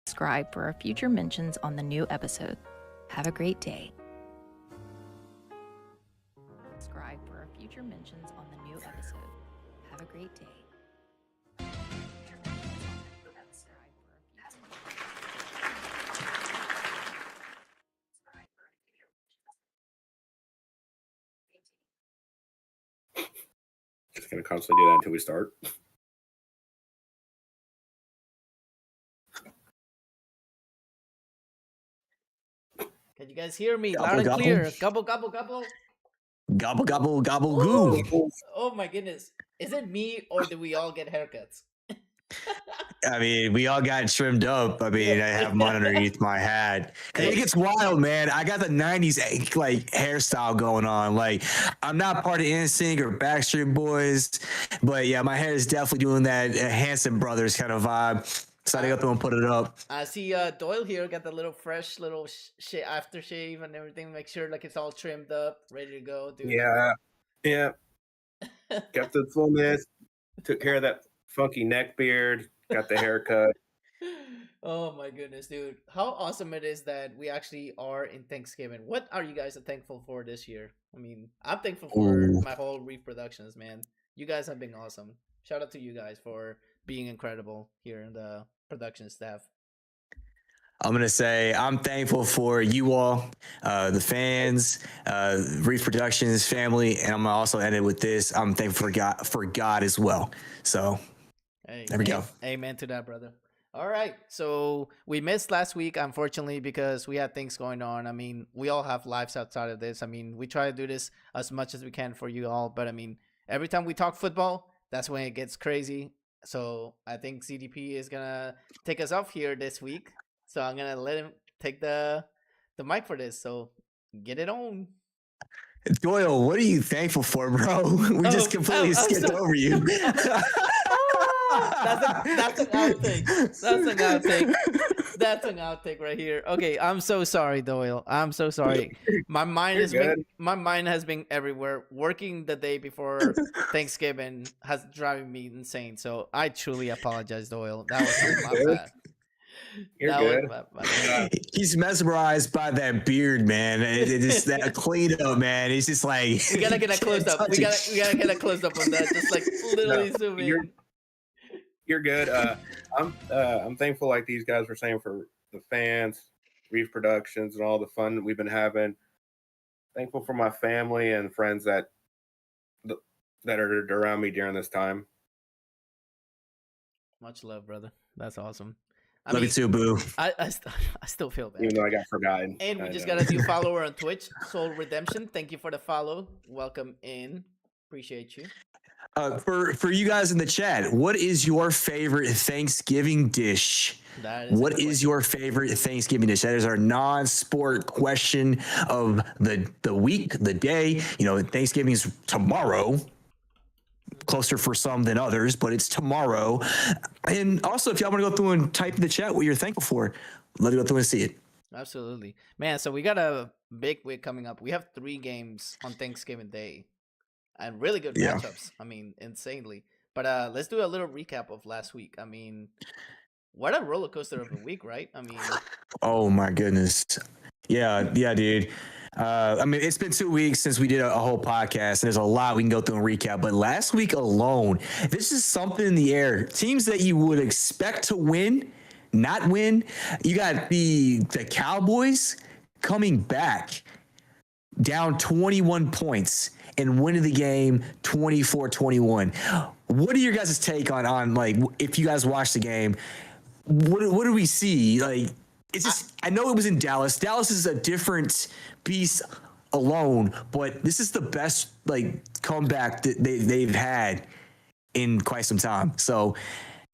Subscribe for future mentions on the new episode. Have a great day. Subscribe for future mentions on the new episode. Have a great day. Just gonna constantly do that until we start. Can you guys hear me? Loud and clear. Gobble, gobble, gobble. Gobble, gobble, gobble, goo. Oh my goodness. Is it me or do we all get haircuts? I mean, we all got trimmed up. I mean, I have mine underneath my hat. It gets wild, man. I got the 90s like hairstyle going on. Like, I'm not part of NSYNC or Backstreet Boys, but yeah, my hair is definitely doing that Hanson Brothers kind of vibe. So I got to put it up. I see Doyle here got the little fresh little aftershave and everything. Make sure like it's all trimmed up, ready to go. Dude. Yeah. Got the fullness. Took care of that funky neck beard. Got the haircut. Oh my goodness, dude. How awesome it is that we actually are in Thanksgiving. What are you guys thankful for this year? I mean, I'm thankful for my whole Reef Productions, man. You guys have been awesome. Shout out to you guys for being incredible here in the production staff. I'm going to say I'm thankful for you all, the fans, Reef Productions family, and I'm going to also end it with this. I'm thankful for God as well. So there we go. Amen to that, brother. All right. So we missed last week, unfortunately, because we had things going on. I mean, we all have lives outside of this. I mean, we try to do this as much as we can for you all. But I mean, every time we talk football, that's when it gets crazy. So I think ZDP is going to take us off here this week. So I'm going to let him take the mic for this. So get it on. Doyle, what are you thankful for, bro? We just completely skipped over you. That's an outtake. That's an outtake right here. Okay, I'm so sorry, Doyle. I'm so sorry. My mind has been everywhere. Working the day before Thanksgiving has driving me insane. So I truly apologize, Doyle. That was my bad. You're good. He's mesmerized by that beard, man. It is that cleanup, man. He's just like we gotta get a close up. We gotta get a close up on that. Just like literally zoom in. You're good. I'm thankful, like these guys were saying, for the fans, Reef Productions, and all the fun that we've been having. Thankful for my family and friends that are around me during this time. Much love, brother. That's awesome. Love you too, boo. I still feel bad. Even though I got forgotten. And we just got a new follower on Twitch, Soul Redemption. Thank you for the follow. Welcome in. Appreciate you. For you guys in the chat, what is your favorite Thanksgiving dish? What is your favorite Thanksgiving dish? That is our non-sport question of the week, the day. You know, Thanksgiving is tomorrow. Closer for some than others, but it's tomorrow. And also, if y'all want to go through and type in the chat what you're thankful for, let me go through and see it. Absolutely. Man, so we got a big week coming up. We have 3 games on Thanksgiving Day. And really good matchups. I mean, insanely. But let's do a little recap of last week. I mean, what a roller coaster of a week, right? I mean, oh my goodness. Yeah, dude. I mean, it's been 2 weeks since we did a whole podcast, and there's a lot we can go through and recap. But last week alone, this is something in the air. Teams that you would expect to win, not win. You got the Cowboys coming back down 21 points and winning the game 24-21. What are your guys' take on like, if you guys watch the game, what do we see? Like, it's just, I know it was in Dallas. Dallas is a different beast alone, but this is the best like comeback that they've had in quite some time. So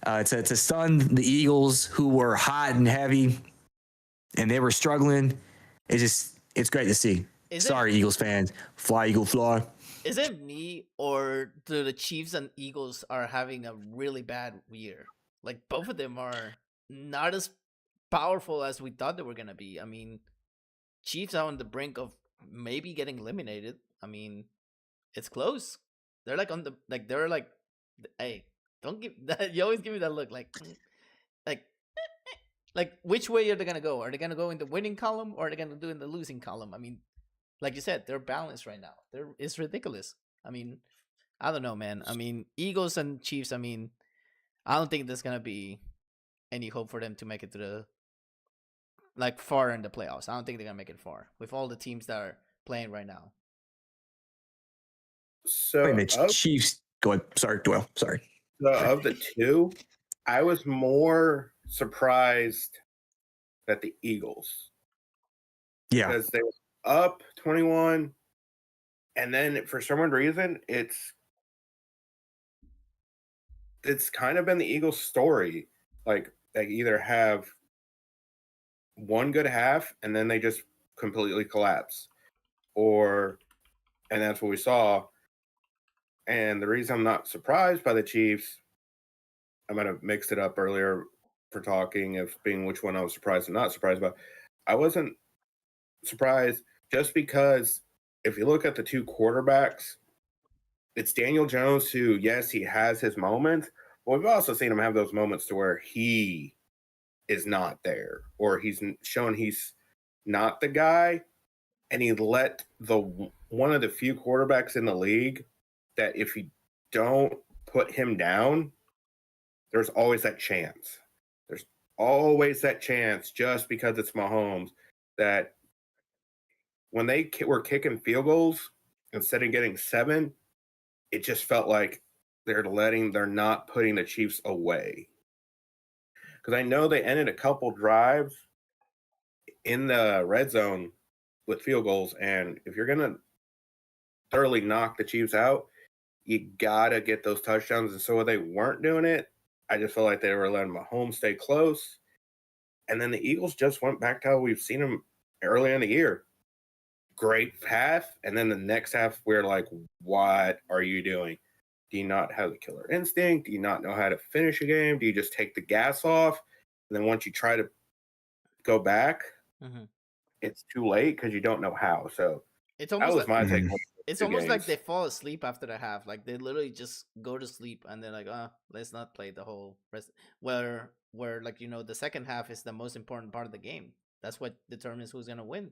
to stun the Eagles, who were hot and heavy, and they were struggling, it's great to see. Sorry, Eagles fans. Fly, Eagle, fly. Is it me, or do the Chiefs and Eagles are having a really bad year? Like, both of them are not as powerful as we thought they were going to be. I mean, Chiefs are on the brink of maybe getting eliminated. I mean, it's close. They're like hey, don't give that. You always give me that look like, like, which way are they gonna go? Are they gonna go in the winning column or are they gonna do in the losing column? I mean, like you said, they're balanced right now. It's ridiculous. I mean, I don't know, man. I mean, Eagles and Chiefs. I mean, I don't think there's gonna be any hope for them to make it to the like far in the playoffs. I don't think they're gonna make it far with all the teams that are playing right now. So the Chiefs. Go ahead. Sorry, Doyle. Sorry. of the two, I was more surprised that the Eagles. Yeah. Because they were up 21, and then for some reason, it's kind of been the Eagles' story. Like, they either have one good half, and then they just completely collapse. And that's what we saw. And the reason I'm not surprised by the Chiefs, I might have mixed it up earlier for talking of being which one I was surprised and not surprised about. I wasn't surprised just because if you look at the two quarterbacks, it's Daniel Jones who, yes, he has his moments, but we've also seen him have those moments to where he is not there or he's shown he's not the guy, and he let one of the few quarterbacks in the league that if you don't put him down, there's always that chance. There's always that chance just because it's Mahomes that when they were kicking field goals instead of getting 7, it just felt like they're not putting the Chiefs away. Because I know they ended a couple drives in the red zone with field goals, and if you're going to thoroughly knock the Chiefs out, you got to get those touchdowns. And so when they weren't doing it, I just felt like they were letting Mahomes stay close. And then the Eagles just went back to how we've seen them early in the year. Great half, and then the next half, we're like, what are you doing? Do you not have the killer instinct? Do you not know how to finish a game? Do you just take the gas off? And then once you try to go back, it's too late because you don't know how. So it's that almost was my take. It's almost like they fall asleep after the half. Like they literally just go to sleep and they're like, let's not play the whole rest. Where like, you know, the second half is the most important part of the game. That's what determines who's gonna win.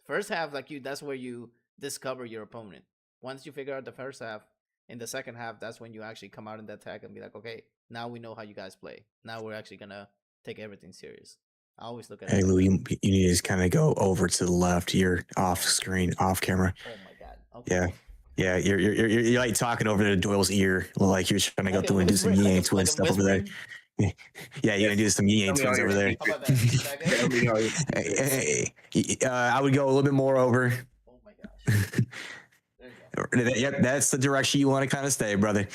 First half, like that's where you discover your opponent. Once you figure out the first half, in the second half, that's when you actually come out in the attack and be like, okay, now we know how you guys play. Now we're actually gonna take everything serious. I always look at Hey, Lou, you need to just kind of go over to the left. You're off screen, off camera. Oh my god. Okay. Yeah. You're like talking over to Doyle's ear, like you're trying to go through and do some yin twin stuff over there. Yeah, you're gonna do some yin twins over there. How about that? I would go a little bit more over. Oh my gosh. There you go. Yep, that's the direction you want to kind of stay, brother.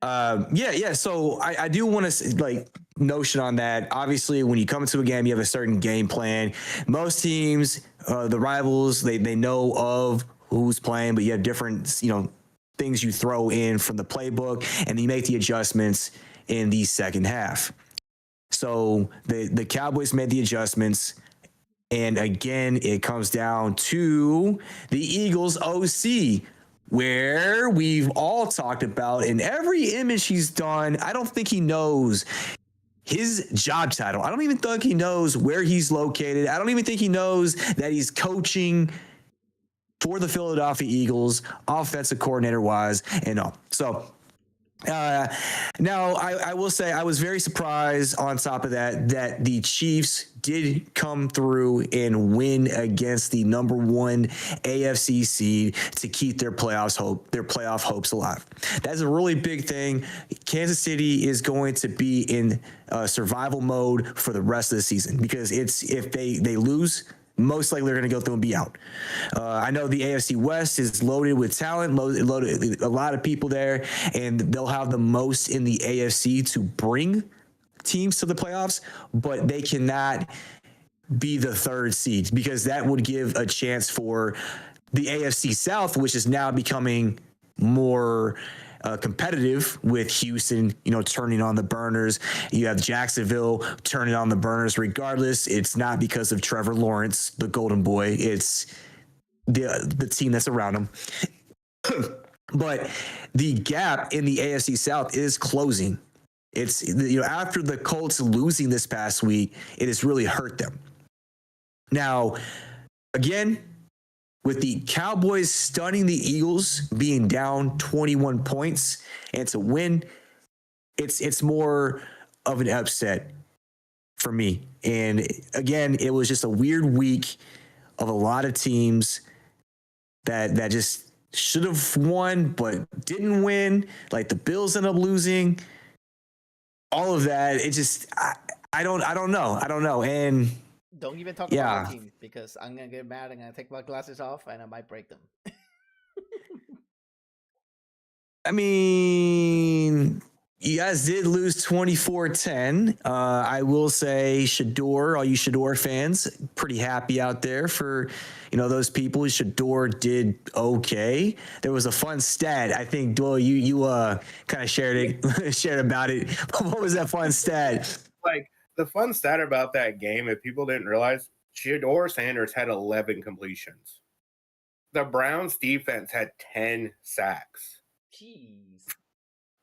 Yeah. So I do want to like notion on that. Obviously, when you come into a game, you have a certain game plan. Most teams, the rivals, they know of who's playing, but you have different, things you throw in from the playbook, and you make the adjustments in the second half. So the Cowboys made the adjustments. And again, it comes down to the Eagles OC, where we've all talked about in every image he's done. I don't think he knows his job title. I don't even think he knows where he's located. I don't even think he knows that he's coaching for the Philadelphia Eagles, offensive coordinator wise and all. So now I will say I was very surprised on top of that the Chiefs did come through and win against the number 1 AFC seed to keep their playoff hopes alive. That's a really big thing. Kansas City is going to be in survival mode for the rest of the season because if they lose, most likely they're going to go through and be out. I know the AFC West is loaded with talent, loaded a lot of people there, and they'll have the most in the AFC to bring teams to the playoffs, but they cannot be the 3rd seed because that would give a chance for the AFC South, which is now becoming more competitive with Houston, turning on the burners. You have Jacksonville turning on the burners regardless. It's not because of Trevor Lawrence, the golden boy. It's the team that's around him. But the gap in the AFC South is closing. It's, you know, after the Colts losing this past week, it has really hurt them. Now, again, with the Cowboys stunning the Eagles, being down 21 points, and to win, it's more of an upset for me. And again, it was just a weird week of a lot of teams that just should have won but didn't win. Like the Bills ended up losing. All of that, it just I don't know. And Don't even talk about my team because I'm gonna get mad. I'm gonna take my glasses off and I might break them. I mean, you guys did lose 24-10. I will say Shador, all you Shador fans, pretty happy out there for, you know, those people. Shador did okay. There was a fun stat. I think, Doyle, you kind of shared about it. What was that fun stat? Like, the fun stat about that game, if people didn't realize, Shador Sanders had 11 completions. The Browns defense had 10 sacks. Jeez.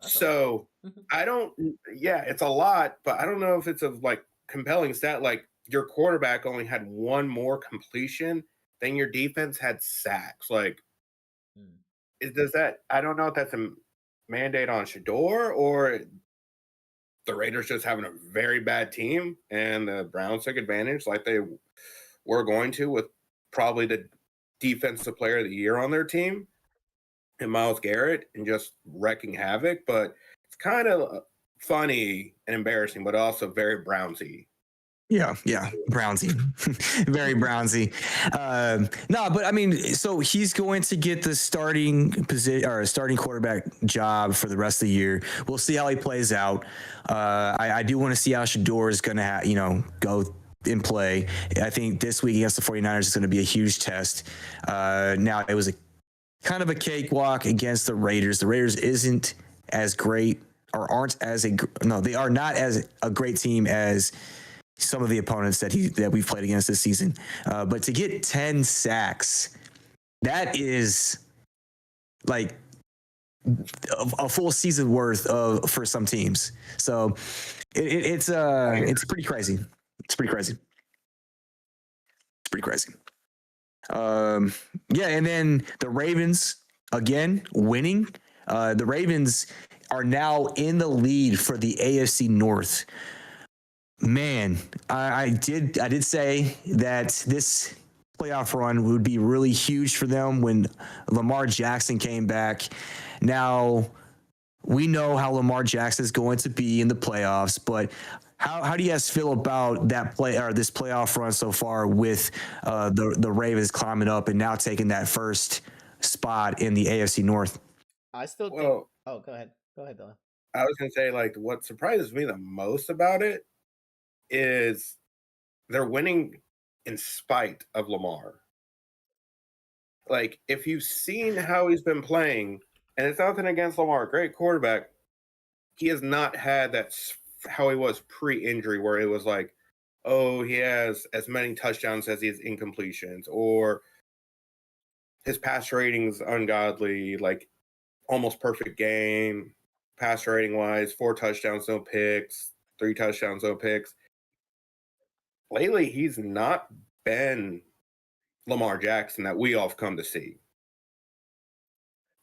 So it's a lot, but I don't know if it's a like compelling stat. Like your quarterback only had one more completion than your defense had sacks. Like, does that? I don't know if that's a mandate on Shador or the Raiders just having a very bad team and the Browns took advantage like they were going to with probably the defensive player of the year on their team and Myles Garrett and just wrecking havoc. But it's kind of funny and embarrassing, but also very Brownsy. Yeah, Brownsy, very Brownsy. No, but I mean, so he's going to get the starting position or starting quarterback job for the rest of the year. We'll see how he plays out. I do want to see how Shador is going to, go in play. I think this week against the 49ers is going to be a huge test. Now, it was a kind of a cakewalk against the Raiders. The Raiders isn't as great or they are not as a great team as some of the opponents that we've played against this season. But to get 10 sacks, that is like a full season worth for some teams. So it's pretty crazy. It's pretty crazy. And then the Ravens again winning. The Ravens are now in the lead for the AFC North. Man, I did say that this playoff run would be really huge for them when Lamar Jackson came back. Now, we know how Lamar Jackson is going to be in the playoffs, but how do you guys feel about this playoff run so far with the Ravens climbing up and now taking that first spot in the AFC North? I still think. Oh, go ahead, Dylan. I was gonna say, like, what surprises me the most about it is they're winning in spite of Lamar. Like, if you've seen how he's been playing, and it's nothing against Lamar, great quarterback, he has not had that how he was pre-injury where it was like, oh, he has as many touchdowns as he has incompletions, or his pass rating's ungodly, like almost perfect game, pass rating wise, 4 touchdowns, no picks, 3 touchdowns, no picks. Lately, he's not been Lamar Jackson that we all have come to see.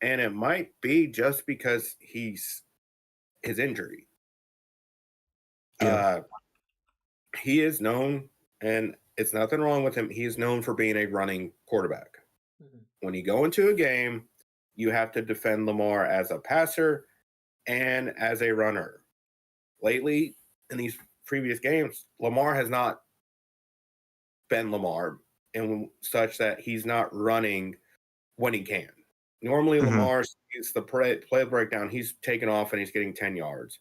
And it might be just because his injury. Yeah. He is known, and it's nothing wrong with him. He is known for being a running quarterback. Mm-hmm. When you go into a game, you have to defend Lamar as a passer and as a runner. Lately, in these previous games, Lamar has not been Lamar and such that he's not running when he can. Normally, Lamar sees the play breakdown. He's taking off and he's getting 10 yards.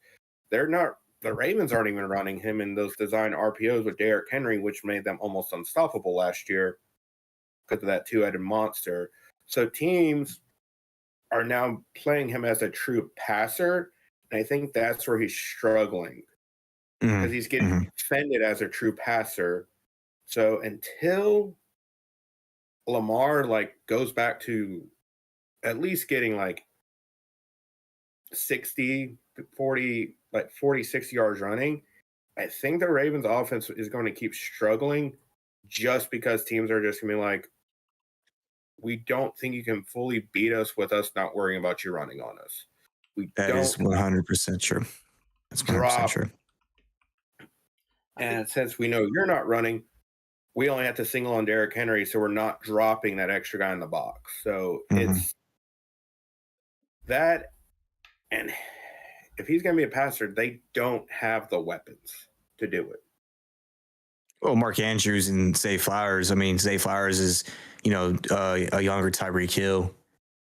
The Ravens aren't even running him in those design RPOs with Derrick Henry, which made them almost unstoppable last year because of that two-headed monster. So teams are now playing him as a true passer, and I think that's where he's struggling because he's getting defended as a true passer. So until Lamar goes back to at least getting 60, 40 like 40, 60 yards running. I think the Ravens offense is going to keep struggling just because teams are just going to be like, we don't think you can fully beat us with us not worrying about you running on us. That is 100% true. That's 100% drop. true. And since we know you're not running, we only have to single on Derrick Henry, so we're not dropping that extra guy in the box. So it's that, and if he's going to be a passer, they don't have the weapons to do it. Well, Mark Andrews and Zay Flowers. I mean, Zay Flowers is, a younger Tyreek Hill.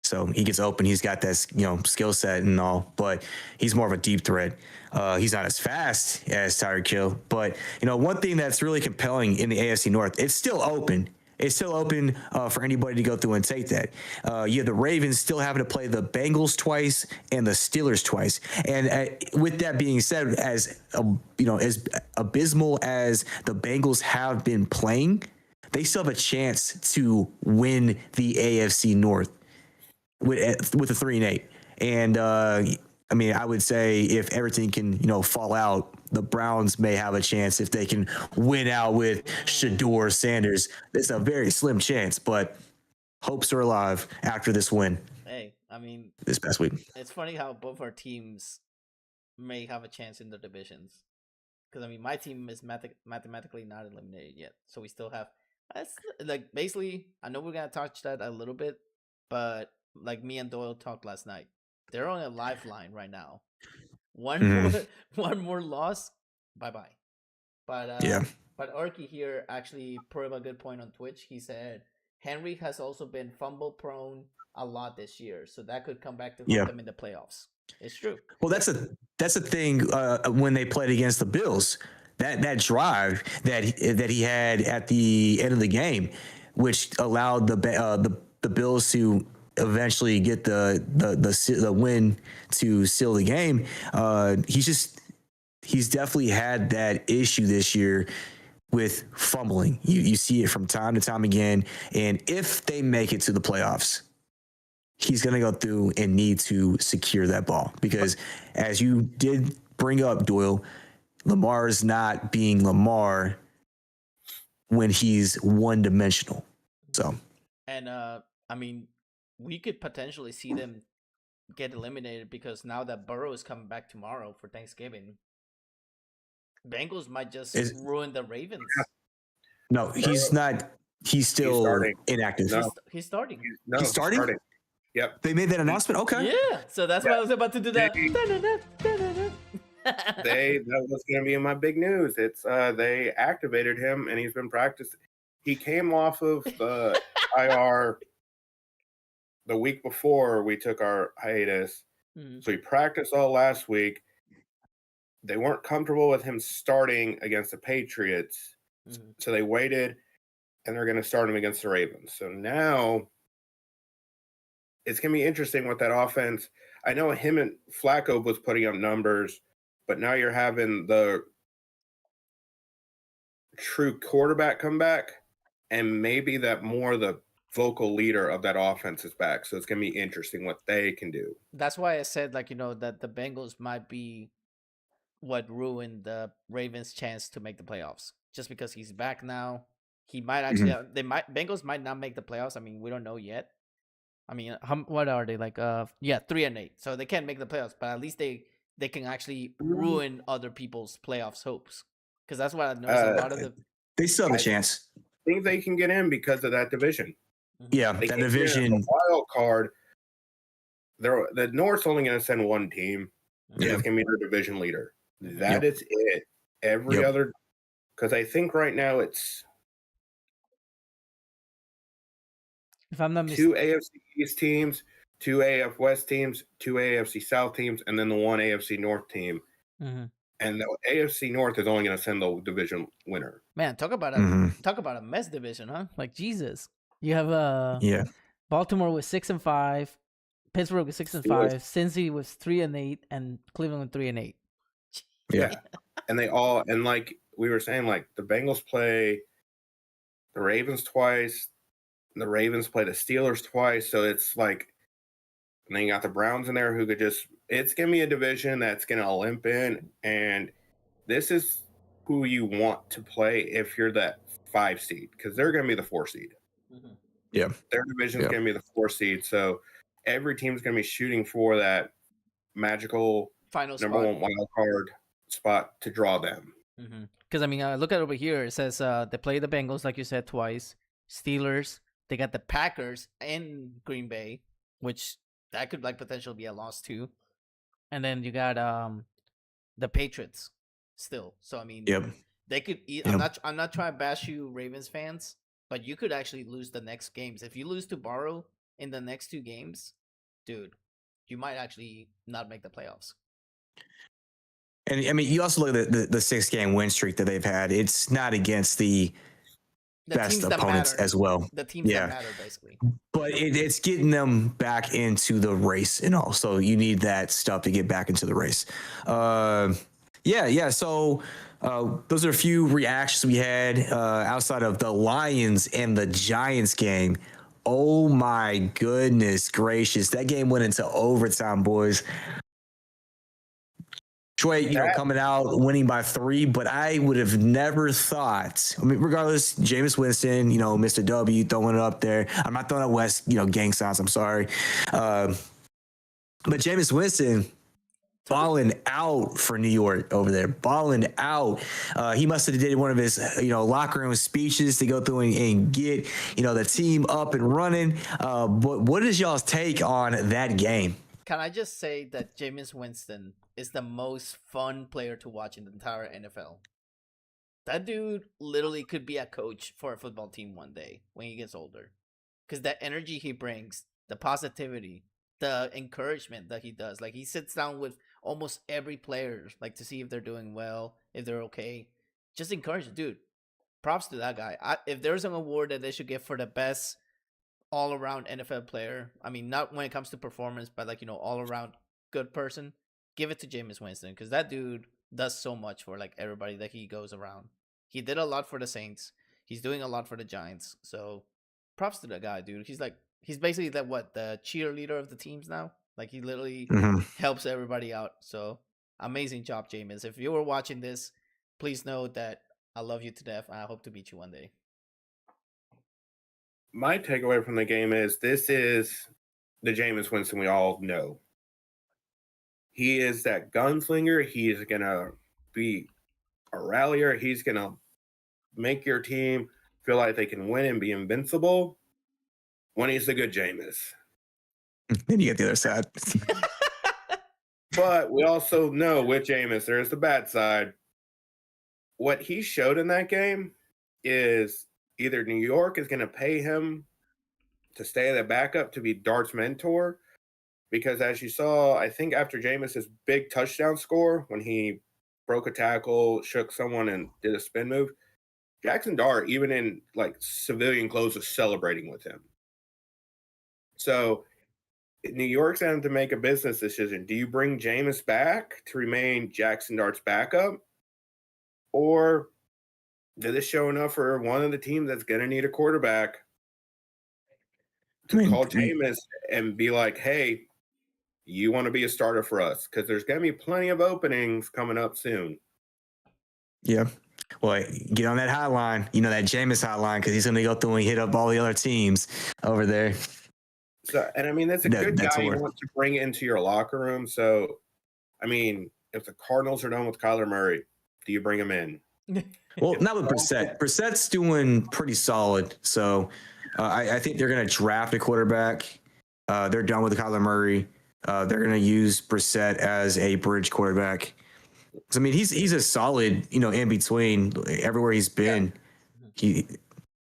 So he gets open. He's got that, skill set and all, but he's more of a deep threat. He's not as fast as Tyreek Hill. But, one thing that's really compelling in the AFC North, it's still open. It's still open for anybody to go through and take that. You have the Ravens still having to play the Bengals twice and the Steelers twice. And with that being said, as abysmal as the Bengals have been playing, they still have a chance to win the AFC North with a 3-8. And I would say if everything can, fall out, the Browns may have a chance if they can win out with Shador Sanders. It's a very slim chance, but hopes are alive after this win. Hey, this past week. It's funny how both our teams may have a chance in the divisions. Because, my team is mathematically not eliminated yet. So we still have, basically, I know we're going to touch that a little bit, but like me and Doyle talked last night, they're on a lifeline right now. One more loss, bye-bye. But But Arky here actually put up a good point on Twitch. He said Henry has also been fumble prone a lot this year, so that could come back to haunt them in the playoffs. It's true. Well, that's a thing when they played against the Bills. That drive that he had at the end of the game, which allowed the Bills to eventually get the win to seal the game. He's definitely had that issue this year with fumbling. You see it from time to time again. And if they make it to the playoffs, he's going to go through and need to secure that ball, because as you did bring up, Doyle, Lamar is not being Lamar when he's one-dimensional. So, and we could potentially see them get eliminated because now that Burrow is coming back tomorrow for Thanksgiving, Bengals might just ruin the Ravens. No, he's not. He's still inactive. No. He's starting. He's starting? Yep. They made that announcement? Okay. Yeah. So that's why I was about to do that. That was going to be in my big news. It's they activated him and he's been practicing. He came off of the IR the week before we took our hiatus. So he practiced all last week. They weren't comfortable with him starting against the Patriots. So they waited, and they're going to start him against the Ravens. So now it's going to be interesting with that offense. I know him and Flacco was putting up numbers, but now you're having the true quarterback come back, and maybe that more the vocal leader of that offense is back. So it's going to be interesting what they can do. That's why I said, that the Bengals might be what ruined the Ravens' chance to make the playoffs. Just because he's back now, he might actually. Bengals might not make the playoffs. We don't know yet. What are they like? 3-8. So they can't make the playoffs, but at least they can actually ruin other people's playoffs hopes. Because that's what I noticed. A lot of they still have a chance. I think they can get in because of that division. Yeah, that division. The wild card. The North's only going to send one team. It's going to be their division leader. That is it. Every other, because I think right now it's, if I'm not two AFC East teams, two AF West teams, two AFC South teams, and then the one AFC North team. And the AFC North is only going to send the division winner. Man, talk about a mess division, huh? Like, Jesus. You have Baltimore with 6-5, Pittsburgh with 6-5, Cincy with 3-8, and Cleveland with 3-8. Yeah. And they all, and like we were saying, like the Bengals play the Ravens twice, and the Ravens play the Steelers twice. So it's like, and then you got the Browns in there who could just, it's going to be a division that's going to limp in, and this is who you want to play if you're that 5 seed, because they're going to be the 4 seed. Mhm. Yeah. Their division's going to be the 4 seed, so every team's going to be shooting for that magical Final number spot. 1 wild card spot to draw them. Because I mean, look at over here. It says they play the Bengals, like you said, twice. Steelers. They got the Packers and Green Bay, which that could like potentially be a loss too. And then you got the Patriots still. So I mean, Yep. they could. I'm not trying to bash you, Ravens fans, but you could actually lose the next games. If you lose to Burrow in the next 2 games, dude, you might actually not make the playoffs. And I mean, you also look at the 6-game win streak that they've had. It's not against the best teams that opponents matter. as well. The teams that matter, basically. But it's getting them back into the race and all. So you need that stuff to get back into the race. Yeah. So those are a few reactions we had outside of the Lions and the Giants game. Oh my goodness gracious. That game went into overtime, boys. Detroit, coming out winning by 3, but I would have never thought. I mean, regardless, Jameis Winston, Mr. W, throwing it up there. I'm not throwing out West, gang signs. I'm sorry, but Jameis Winston balling out for New York over there, balling out. He must have did one of his, locker room speeches to go through and get, the team up and running. But what is y'all's take on that game? Can I just say that Jameis Winston is the most fun player to watch in the entire NFL? That dude literally could be a coach for a football team one day when he gets older. Because that energy he brings, the positivity, the encouragement that he does. Like, he sits down with almost every player, like, to see if they're doing well, if they're okay. Just encourage, dude. Props to that guy. If there's an award that they should give for the best all-around NFL player, I mean, not when it comes to performance, but like, all-around good person, give it to Jameis Winston, because that dude does so much for like everybody that he goes around. He did a lot for the Saints. He's doing a lot for the Giants. So props to that guy, dude. He's basically the cheerleader of the teams now. Like, he literally helps everybody out. So amazing job, Jameis. If you were watching this, please know that I love you to death, and I hope to beat you one day. My takeaway from the game is this is the Jameis Winston we all know. He is that gunslinger. He is going to be a rallier. He's going to make your team feel like they can win and be invincible when he's the good Jameis. Then you get the other side. But we also know with Jameis, there's the bad side. What he showed in that game is either New York is going to pay him to stay the backup to be Dart's mentor, because as you saw, I think after Jameis's big touchdown score, when he broke a tackle, shook someone, and did a spin move, Jackson Dart, even in like civilian clothes, was celebrating with him. So New York's having to make a business decision. Do you bring Jameis back to remain Jackson Dart's backup? Or did this show enough for one of the teams that's going to need a quarterback to call Jameis and be like, hey, you want to be a starter for us? Because there's going to be plenty of openings coming up soon. Yeah. Well, get on that hotline, that Jameis hotline, because he's going to go through and hit up all the other teams over there. So, and I mean, that's a good guy you want to bring into your locker room. So, I mean, if the Cardinals are done with Kyler Murray, do you bring him in? Well, not with Brissett. Brissett's doing pretty solid. So I think they're going to draft a quarterback. They're done with Kyler Murray. They're going to use Brissett as a bridge quarterback. So, I mean, he's a solid, in between everywhere he's been. Yeah.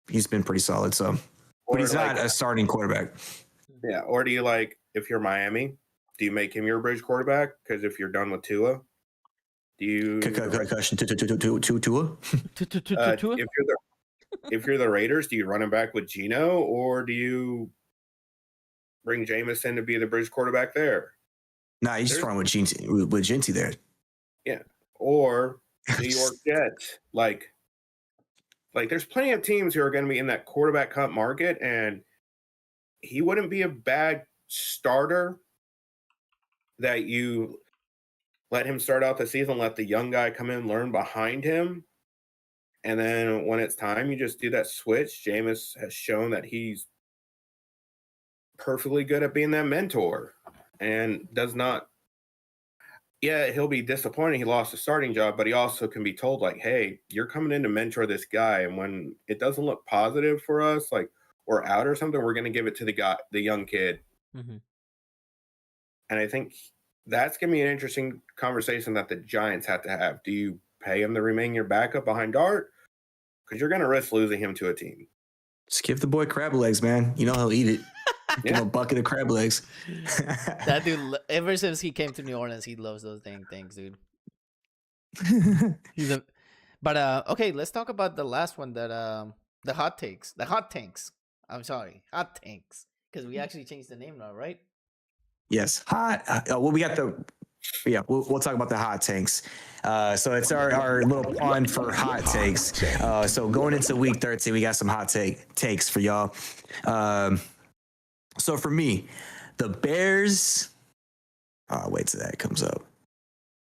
He's been pretty solid. So, but he's not a starting quarterback. Yeah. Or do you if you're Miami, do you make him your bridge quarterback? Because if you're done with Tua, do you concussion Tua? If you're the Raiders, do you run him back with Geno, or do you bring Jameis in to be the bridge quarterback there? Nah, you just run with Genty there. Yeah. Or New York Jets. Like there's plenty of teams who are going to be in that quarterback hunt market, and he wouldn't be a bad starter that you let him start out the season, let the young guy come in, learn behind him. And then when it's time, you just do that switch. Jameis has shown that he's perfectly good at being that mentor and does not. Yeah, he'll be disappointed he lost a starting job, but he also can be told, like, hey, you're coming in to mentor this guy. And when it doesn't look positive for us, like we're out or something, we're going to give it to the young kid. Mm-hmm. And I think that's going to be an interesting conversation that the Giants have to have. Do you pay him to remain your backup behind Dart? Because you're going to risk losing him to a team. Just give the boy crab legs, man. You know he'll eat it. Give him a bucket of crab legs. That dude, ever since he came to New Orleans, he loves those dang things, dude. But okay, let's talk about the last one that the hot tanks. I'm sorry, hot tanks, because we actually changed the name now, right? Yes, hot. Well, we got we'll talk about the hot tanks. So it's our little pun for hot takes. So going into week 13, we got some hot takes for y'all. So for me, the Bears. Wait till that comes up.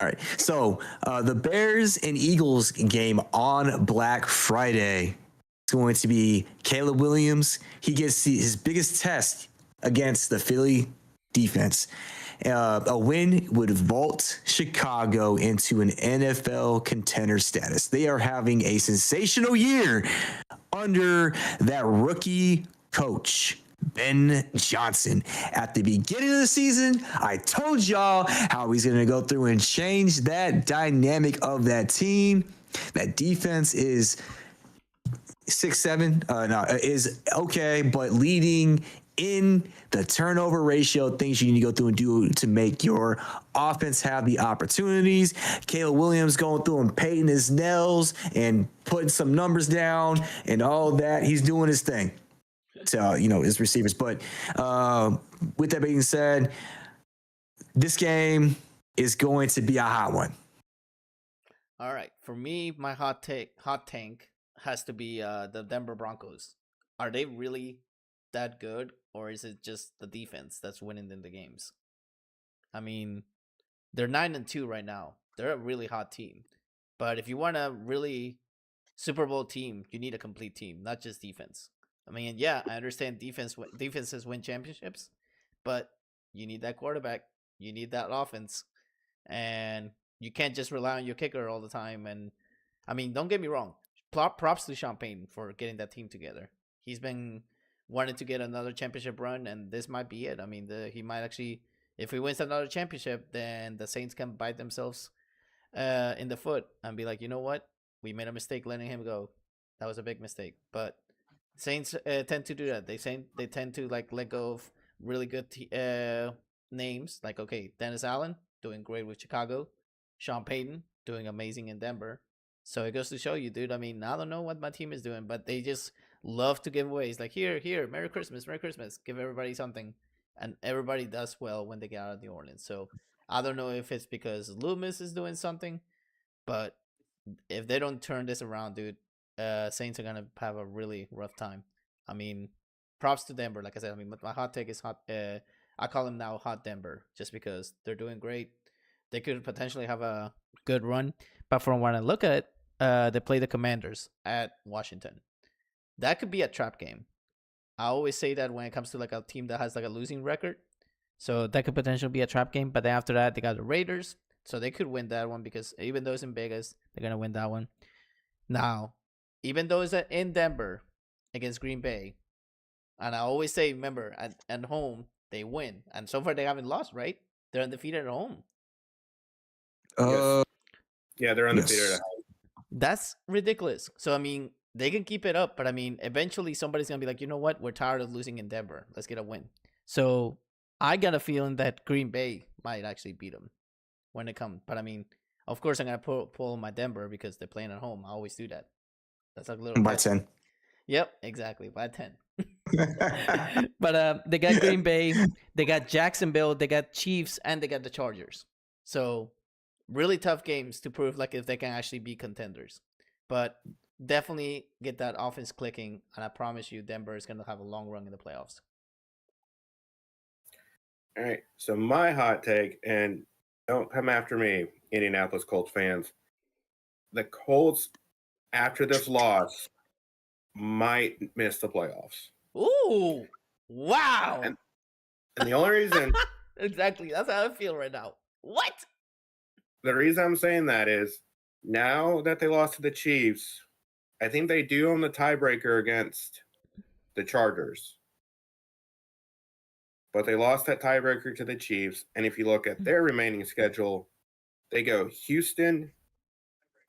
All right. So the Bears and Eagles game on Black Friday is going to be Caleb Williams. He gets his biggest test against the Philly defense. A win would vault Chicago into an NFL contender status. They are having a sensational year under that rookie coach, Ben Johnson. At the beginning of the season, I told y'all how he's going to go through and change that dynamic of that team. That defense is 6-7, is okay, but leading in the turnover ratio, things you need to go through and do to make your offense have the opportunities. Caleb Williams going through and painting his nails and putting some numbers down and all that. He's doing his thing to, his receivers. But with that being said, this game is going to be a hot one. All right. For me, my hot tank has to be the Denver Broncos. Are they really that good, or is it just the defense that's winning in the games? I mean, they're 9-2 right now. They're a really hot team. But if you want a really Super Bowl team, you need a complete team, not just defense. I mean, yeah, I understand defenses win championships, but you need that quarterback, you need that offense, and you can't just rely on your kicker all the time. And I mean, don't get me wrong, props to Champagne for getting that team together. He's been wanting to get another championship run, and this might be it. I mean, he might actually, if he wins another championship, then the Saints can bite themselves in the foot and be like, you know what, we made a mistake letting him go. That was a big mistake. But Saints tend to do that. They tend to like let go of really good names. Like, okay, Dennis Allen doing great with Chicago, Sean Payton doing amazing in Denver. So it goes to show you, dude. I mean, I don't know what my team is doing, but they just love to give away. It's like, here, Merry Christmas, give everybody something, and everybody does well when they get out of New Orleans. So I don't know if it's because Loomis is doing something, but if they don't turn this around, dude, Saints are gonna have a really rough time. I mean, props to Denver. Like I said, I mean, my hot take is hot. I call them now Hot Denver, just because they're doing great. They could potentially have a good run, but from what I look at, they play the Commanders at Washington. That could be a trap game. I always say that when it comes to like a team that has like a losing record. So that could potentially be a trap game. But then after that, they got the Raiders. So they could win that one, because even though it's in Vegas, they're going to win that one. Now, even though it's in Denver against Green Bay, and I always say, remember, at home, they win. And so far, they haven't lost, right? They're undefeated at home. Yes. Yeah, they're undefeated at home. That's ridiculous. So, I mean, they can keep it up, but I mean, eventually somebody's going to be like, you know what? We're tired of losing in Denver. Let's get a win. So I got a feeling that Green Bay might actually beat them when it comes. But I mean, of course, I'm going to pull my Denver because they're playing at home. I always do that. That's a little by 10. Yep, exactly. By 10. But they got Green Bay, they got Jacksonville, they got Chiefs, and they got the Chargers. So really tough games to prove like if they can actually be contenders. But definitely get that offense clicking, and I promise you Denver is going to have a long run in the playoffs. All right. So my hot take, and don't come after me, Indianapolis Colts fans. The Colts, after this loss, might miss the playoffs. Ooh, wow. And the only reason Exactly. That's how I feel right now. What? the reason I'm saying that is now that they lost to the Chiefs, I think they do own the tiebreaker against the Chargers. But they lost that tiebreaker to the Chiefs. And if you look at their remaining schedule, they go Houston,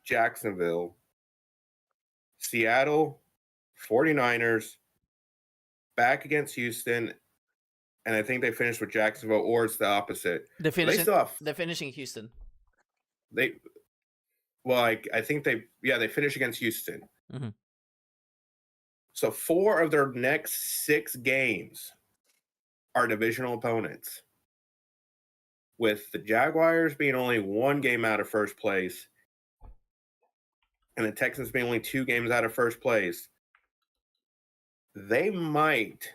Jacksonville, Seattle, 49ers, back against Houston, and I think they finished with Jacksonville, or it's the opposite. They're finishing Houston. I think they finish against Houston. Mm-hmm. So 4 of their next 6 games are divisional opponents, with the Jaguars being only 1 game out of first place and the Texans being only 2 games out of first place. They might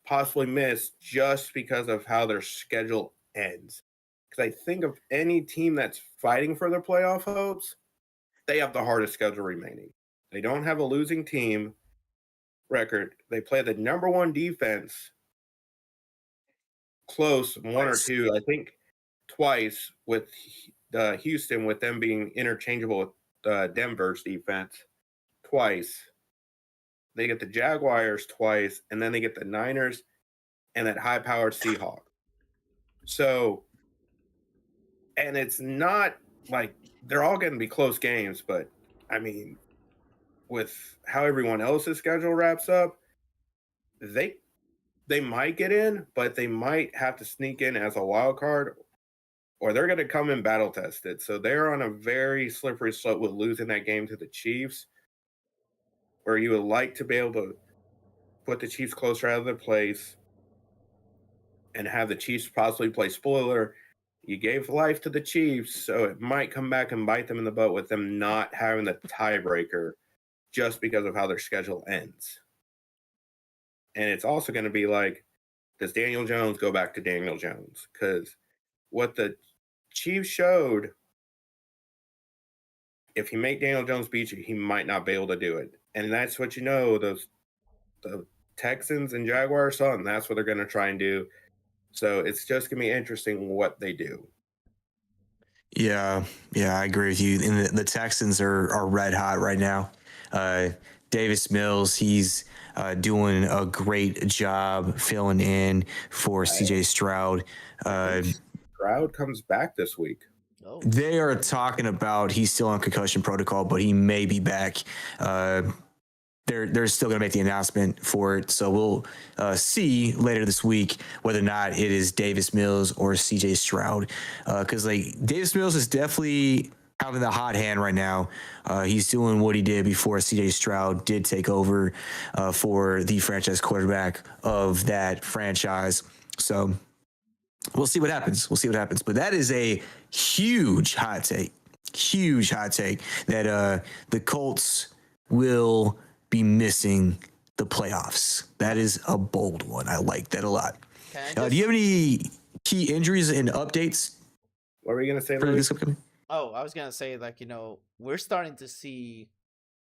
possibly miss just because of how their schedule ends. Because I think of any team that's fighting for their playoff hopes, they have the hardest schedule remaining. They don't have a losing team record. They play the number 1 defense close, 1 or 2, I think twice with Houston, with them being interchangeable with Denver's defense twice. They get the Jaguars twice, and then they get the Niners and that high-powered Seahawk. So, and it's not like they're all going to be close games, but I mean, with how everyone else's schedule wraps up, they might get in, but they might have to sneak in as a wild card, or they're going to come in battle tested. So they're on a very slippery slope with losing that game to the Chiefs, where you would like to be able to put the Chiefs closer out of their place and have the Chiefs possibly play spoiler. You gave life to the Chiefs, so it might come back and bite them in the butt with them not having the tiebreaker just because of how their schedule ends. And it's also going to be like, does Daniel Jones go back to Daniel Jones? Because what the Chiefs showed, if you make Daniel Jones beat you, he might not be able to do it. And that's what the Texans and Jaguars saw, and that's what they're going to try and do. So it's just going to be interesting what they do. Yeah, I agree with you. And the Texans are red hot right now. Davis Mills, he's doing a great job filling in for CJ Stroud. Stroud comes back this week. Oh. They are talking about he's still on concussion protocol, but he may be back. They're still going to make the announcement for it. So we'll see later this week whether or not it is Davis Mills or CJ Stroud. Because Davis Mills is definitely having the hot hand right now. He's doing what he did before CJ Stroud did take over for the franchise quarterback of that franchise. So we'll see what happens. But that is a huge hot take that the Colts will be missing the playoffs. That is a bold one. I like that a lot. Do you have any key injuries and updates? What were you going to say, for this upcoming? Oh, I was going to say, we're starting to see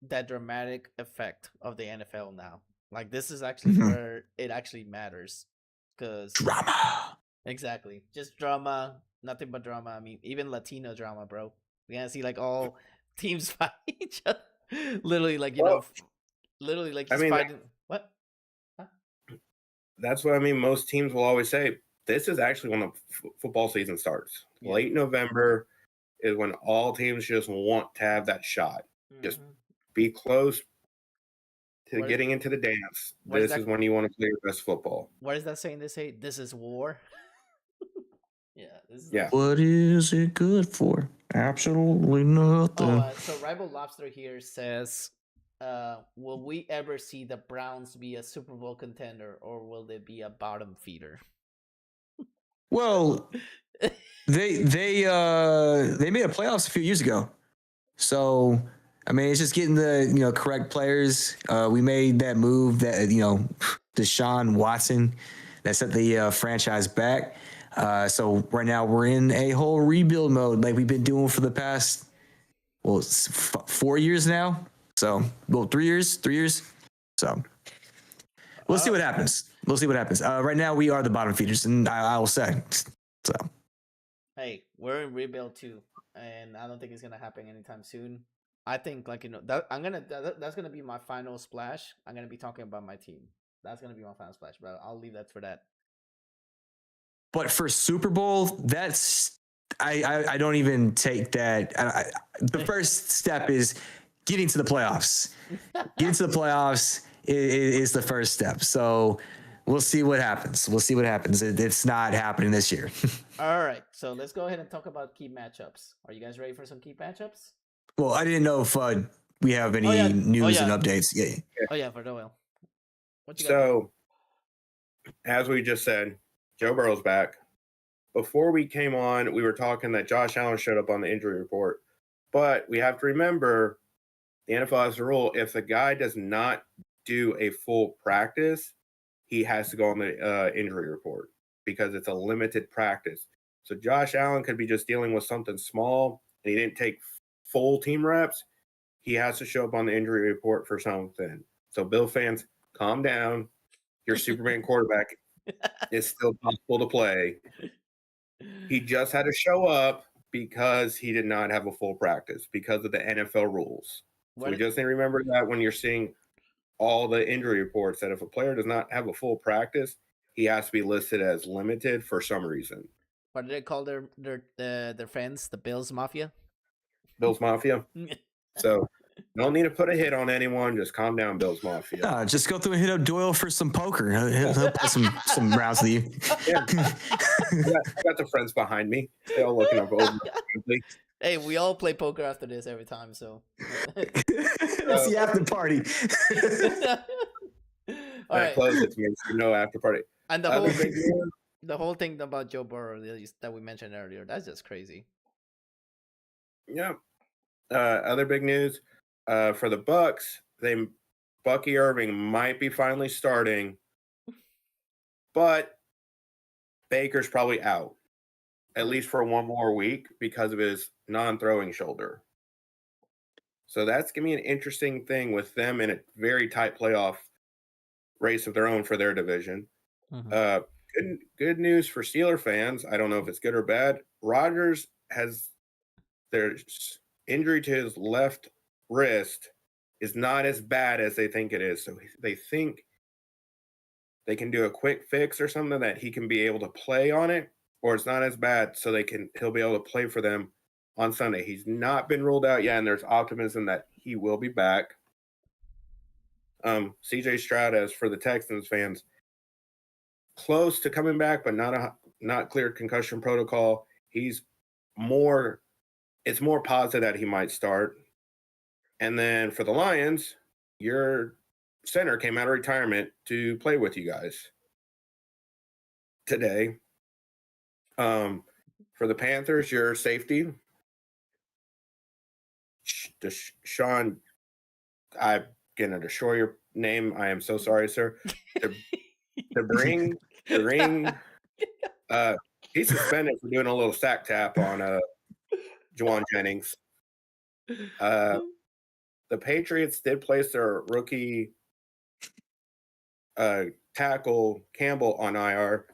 that dramatic effect of the NFL now. This is actually where it actually matters. Because drama. Exactly. Just drama. Nothing but drama. I mean, even Latino drama, bro. We're going to see, all teams fight each other. Literally, fighting. What? Huh? That's what I mean. Most teams will always say, this is actually when the football season starts. Yeah. Late November is when all teams just want to have that shot. Mm-hmm. Just be close to getting into the dance. This is when you want to play your best football. What is that saying they say? This is war? Yeah. What is it good for? Absolutely nothing. So Rival Lobster here says, will we ever see the Browns be a Super Bowl contender, or will they be a bottom feeder? Well, they made a playoffs a few years ago. So, I mean, it's just getting the correct players. We made that move that Deshaun Watson that set the franchise back. So right now we're in a whole rebuild mode, like we've been doing for the past 4 years now. So 3 years. So we'll see what happens. Right now we are the bottom feeders, and I will say so. Hey, we're in rebuild too, and I don't think it's gonna happen anytime soon. I think that's gonna be my final splash. I'm gonna be talking about my team. That's gonna be my final splash, but I'll leave that for that. But for Super Bowl, that's I don't even take that. The first step is getting to the playoffs. Getting to the playoffs is the first step. So we'll see what happens. It's not happening this year. All right, so let's go ahead and talk about key matchups. Are you guys ready for some key matchups? Well, I didn't know if we have any news and updates. Yeah. Oh yeah, for Doyle. What you got? So, as we just said, Joe Burrow's back. Before we came on, we were talking that Josh Allen showed up on the injury report. But we have to remember, the NFL has a rule. If the guy does not do a full practice, he has to go on the injury report because it's a limited practice. So Josh Allen could be just dealing with something small, and he didn't take full team reps. He has to show up on the injury report for something. So Bill fans, calm down. Your Superman quarterback is still possible to play. He just had to show up because he did not have a full practice because of the NFL rules. So we just need to remember that when you're seeing all the injury reports, that if a player does not have a full practice, he has to be listed as limited for some reason. What do they call their friends? The Bills Mafia? Bills Mafia. So don't need to put a hit on anyone. Just calm down, Bills Mafia. Just go through and hit up Doyle for some poker. He'll play some rounds with you. Yeah. I got the friends behind me. They're all looking up over. Hey, we all play poker after this every time, so. It's the after party. All right. Close it to me. So no after party. And the whole thing about Joe Burrow that we mentioned earlier, that's just crazy. Yeah. Other big news for the Bucks, Bucky Irving might be finally starting, but Baker's probably out, at least for one more week because of his non-throwing shoulder. So that's going to be an interesting thing with them in a very tight playoff race of their own for their division. Mm-hmm. Good news for Steeler fans. I don't know if it's good or bad. Rodgers has their injury to his left wrist is not as bad as they think it is. So they think they can do a quick fix or something that he can be able to play on it, or it's not as bad. So he'll be able to play for them on Sunday. He's not been ruled out yet, and there's optimism that he will be back. CJ Stroud, as for the Texans fans, close to coming back, but not cleared concussion protocol. It's more positive that he might start. And then for the Lions, your center came out of retirement to play with you guys today. For the Panthers, your safety, Sean, I'm going to destroy your name. I am so sorry, sir. The ring, he's suspended for doing a little sack tap on Juwan Jennings. The Patriots did place their rookie tackle Campbell on IR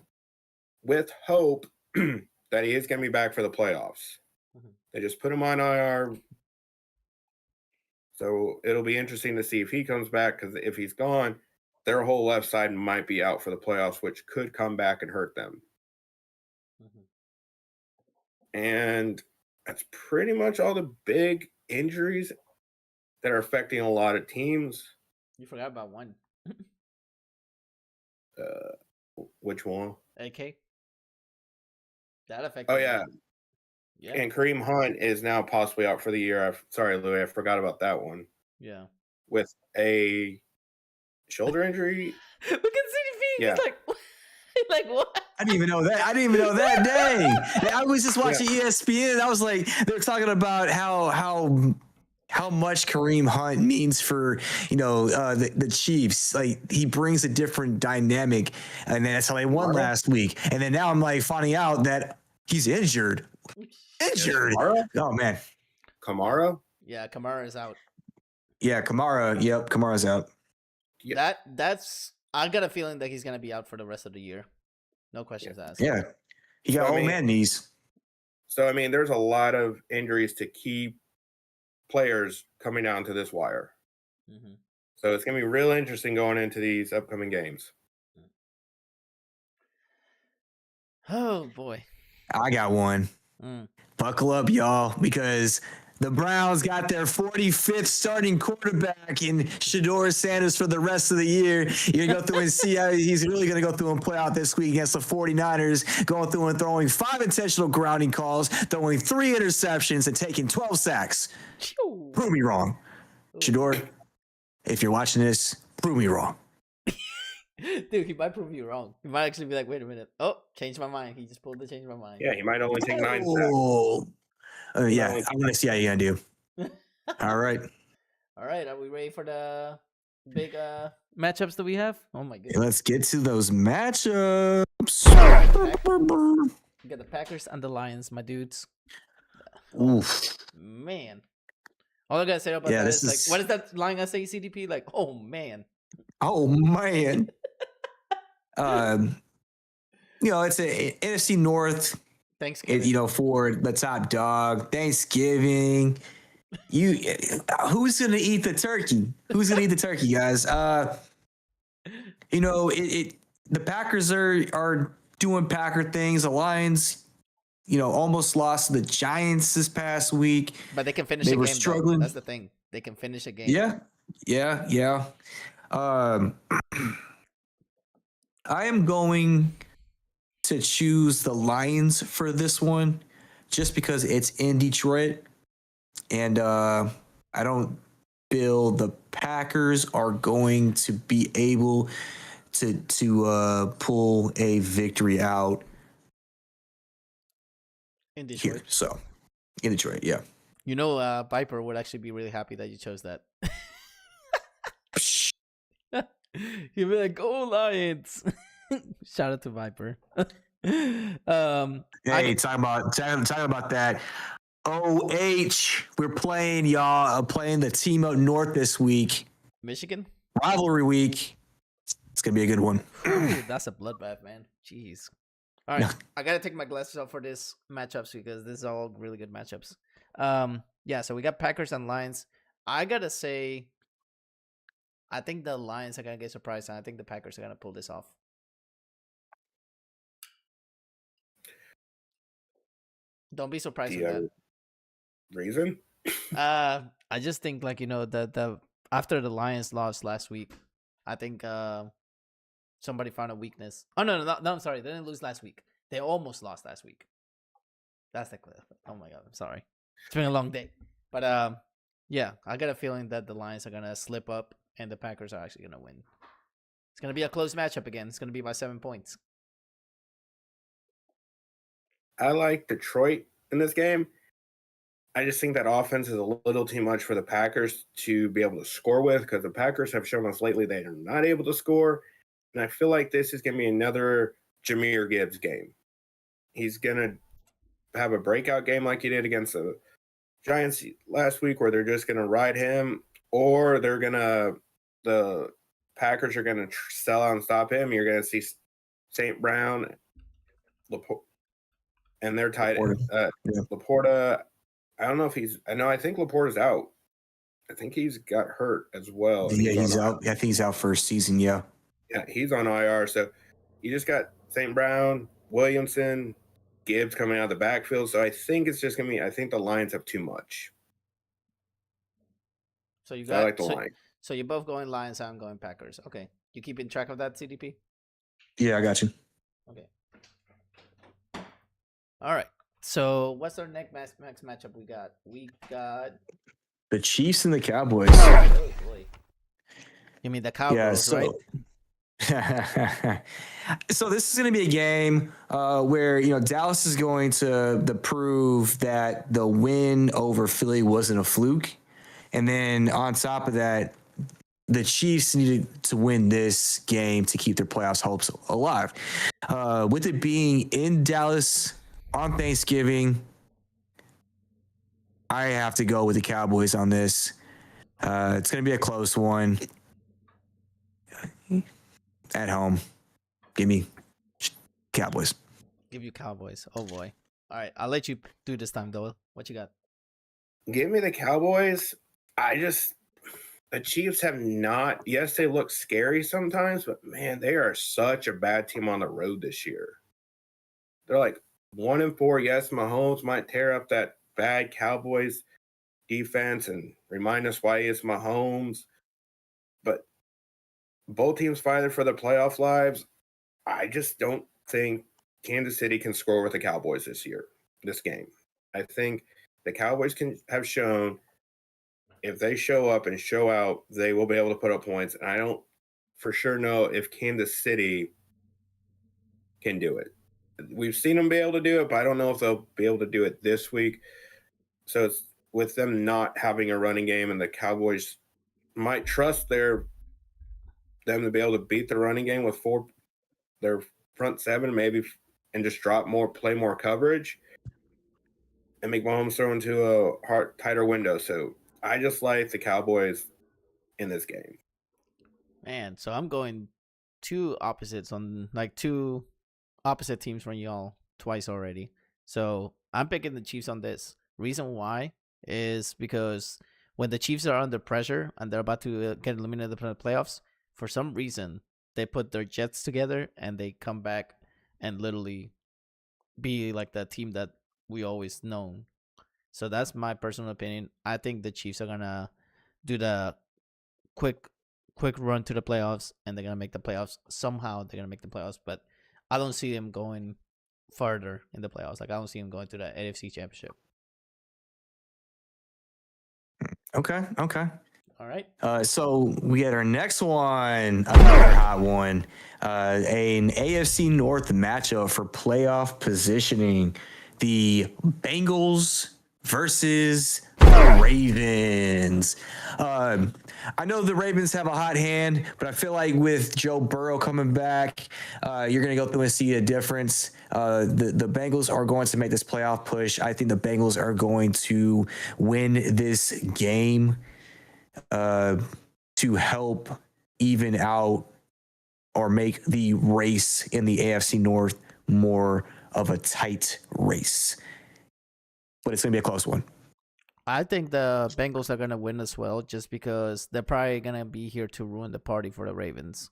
with hope that he is going to be back for the playoffs. Mm-hmm. They just put him on IR. So it'll be interesting to see if he comes back, because if he's gone, their whole left side might be out for the playoffs, which could come back and hurt them. Mm-hmm. And that's pretty much all the big injuries that are affecting a lot of teams. You forgot about one. Which one? AK. That affected. Oh, yeah. Yeah. And Kareem Hunt is now possibly out for the year. Sorry, Louis, I forgot about that one. Yeah. With a shoulder injury. Look at CDP. Yeah. He's like what? I didn't even know that day. I was just watching ESPN. I was like, they were talking about how how much Kareem Hunt means for the Chiefs. Like he brings a different dynamic, and that's how they won last week. And then now I'm like finding out that he's injured. Oh man, Kamara. Yeah, Kamara is out. Yeah, Kamara. Yep, Kamara's out. Yeah. That's. I got a feeling that he's gonna be out for the rest of the year. No questions asked. Yeah, he got old man knees. So I mean, there's a lot of injuries to key players coming down to this wire. Mm-hmm. So it's gonna be real interesting going into these upcoming games. Oh boy, I got one. Buckle up, y'all, because the Browns got their 45th starting quarterback in Shedeur Sanders for the rest of the year. You're going to go through and see how he's really going to go through and play out this week against the 49ers, going through and throwing 5 intentional grounding calls, throwing 3 interceptions, and taking 12 sacks. Prove me wrong. Shedeur, if you're watching this, prove me wrong. Dude, he might prove you wrong. He might actually be like, wait a minute. Oh, changed my mind. He just pulled the change my mind. Yeah, he might only take 9 sacks. Yeah, I'm going to see how you're going to do. All right. All right. Are we ready for the big matchups that we have? Oh, my goodness. Let's get to those matchups. We got the Packers and the Lions, my dudes. Oof. Man. All I got to say about that is, like, what is that line I say, CDP? Like, oh, man. Oh, man. It's a NFC North. Thanksgiving. For the top dog. Thanksgiving. Who's gonna eat the turkey? Who's gonna eat the turkey, guys? The Packers are doing Packer things. The Lions, almost lost to the Giants this past week. But they can finish a game. They were struggling. That's the thing. They can finish a game. Yeah. I am going to choose the Lions for this one just because it's in Detroit. And I don't feel the Packers are going to be able to pull a victory out in Detroit. Here. So, in Detroit, yeah. Viper would actually be really happy that you chose that. He'd be like, "Go Lions!" Shout out to Viper. Hey, talking about that. We're playing y'all. Playing the team up north this week. Michigan rivalry week. It's gonna be a good one. Ooh, that's a bloodbath, man. Jeez. All right, I gotta take my glasses off for this matchups because this is all really good matchups. So we got Packers and Lions. I gotta say, I think the Lions are gonna get surprised, and I think the Packers are gonna pull this off. Don't be surprised with that. Reason? I just think the after the Lions lost last week, I think somebody found a weakness. Oh no, I'm sorry, they didn't lose last week. They almost lost last week. That's the clip. Oh my god, I'm sorry. It's been a long day, but I got a feeling that the Lions are gonna slip up and the Packers are actually gonna win. It's gonna be a close matchup again. It's gonna be by 7 points. I like Detroit in this game. I just think that offense is a little too much for the Packers to be able to score with because the Packers have shown us lately they are not able to score. And I feel like this is going to be another Jahmyr Gibbs game. He's going to have a breakout game like he did against the Giants last week where they're just going to ride him or the Packers are going to sell out and stop him. You're going to see St. Brown, and they're tight. Laporta, I don't know if I think Laporta's out. I think he's got hurt as well. Yeah, he's out. I think he's out for a season, yeah. Yeah, he's on IR. So you just got St. Brown, Williamson, Gibbs coming out of the backfield. So I think it's just going to be, I think the Lions have too much. So I like the Lions. So you're both going Lions, I'm going Packers. Okay. You keeping track of that, CDP? Yeah, I got you. Okay. All right. So what's our next matchup we got? We got the Chiefs and the Cowboys. Oh boy. You mean the Cowboys, right? So this is going to be a game where Dallas is going to prove that the win over Philly wasn't a fluke, And then on top of that, the Chiefs needed to win this game to keep their playoffs hopes alive. With it being in Dallas on Thanksgiving, I have to go with the Cowboys on this. It's going to be a close one. At home, give me Cowboys. Give you Cowboys. Oh boy. All right, I'll let you do this time, Doyle. What you got? Give me the Cowboys. The Chiefs have not. Yes, they look scary sometimes, but man, they are such a bad team on the road this year. They're like 1-4. Yes, Mahomes might tear up that bad Cowboys defense and remind us why he is Mahomes, but both teams fighting for the playoff lives. I just don't think Kansas City can score with the Cowboys this game. I think the Cowboys have shown if they show up and show out, they will be able to put up points. And I don't for sure know if Kansas City can do it. We've seen them be able to do it, but I don't know if they'll be able to do it this week. So it's with them not having a running game, and the Cowboys might trust them to be able to beat the running game with their front seven, maybe, and just play more coverage, and make Mahomes throw into a tighter window. So I just like the Cowboys in this game. Man, so I'm going two opposite teams from y'all twice already. So I'm picking the Chiefs on this. Reason why is because when the Chiefs are under pressure and they're about to get eliminated from the playoffs, for some reason they put their Jets together and they come back and literally be like the team that we always known. So that's my personal opinion. I think the Chiefs are gonna do the quick run to the playoffs, and they're gonna make the playoffs. Somehow they're gonna make the playoffs, but I don't see them going further in the playoffs. Like I don't see them going to the AFC Championship. Okay. All right. So we had our next one, another hot one, an AFC North matchup for playoff positioning. The Bengals versus the Ravens. I know the Ravens have a hot hand, but I feel like with Joe Burrow coming back, you're going to go through and see a difference. The Bengals are going to make this playoff push. I think the Bengals are going to win this game to help even out or make the race in the AFC North more of a tight race. But it's going to be a close one. I think the Bengals are going to win as well, just because they're probably going to be here to ruin the party for the Ravens.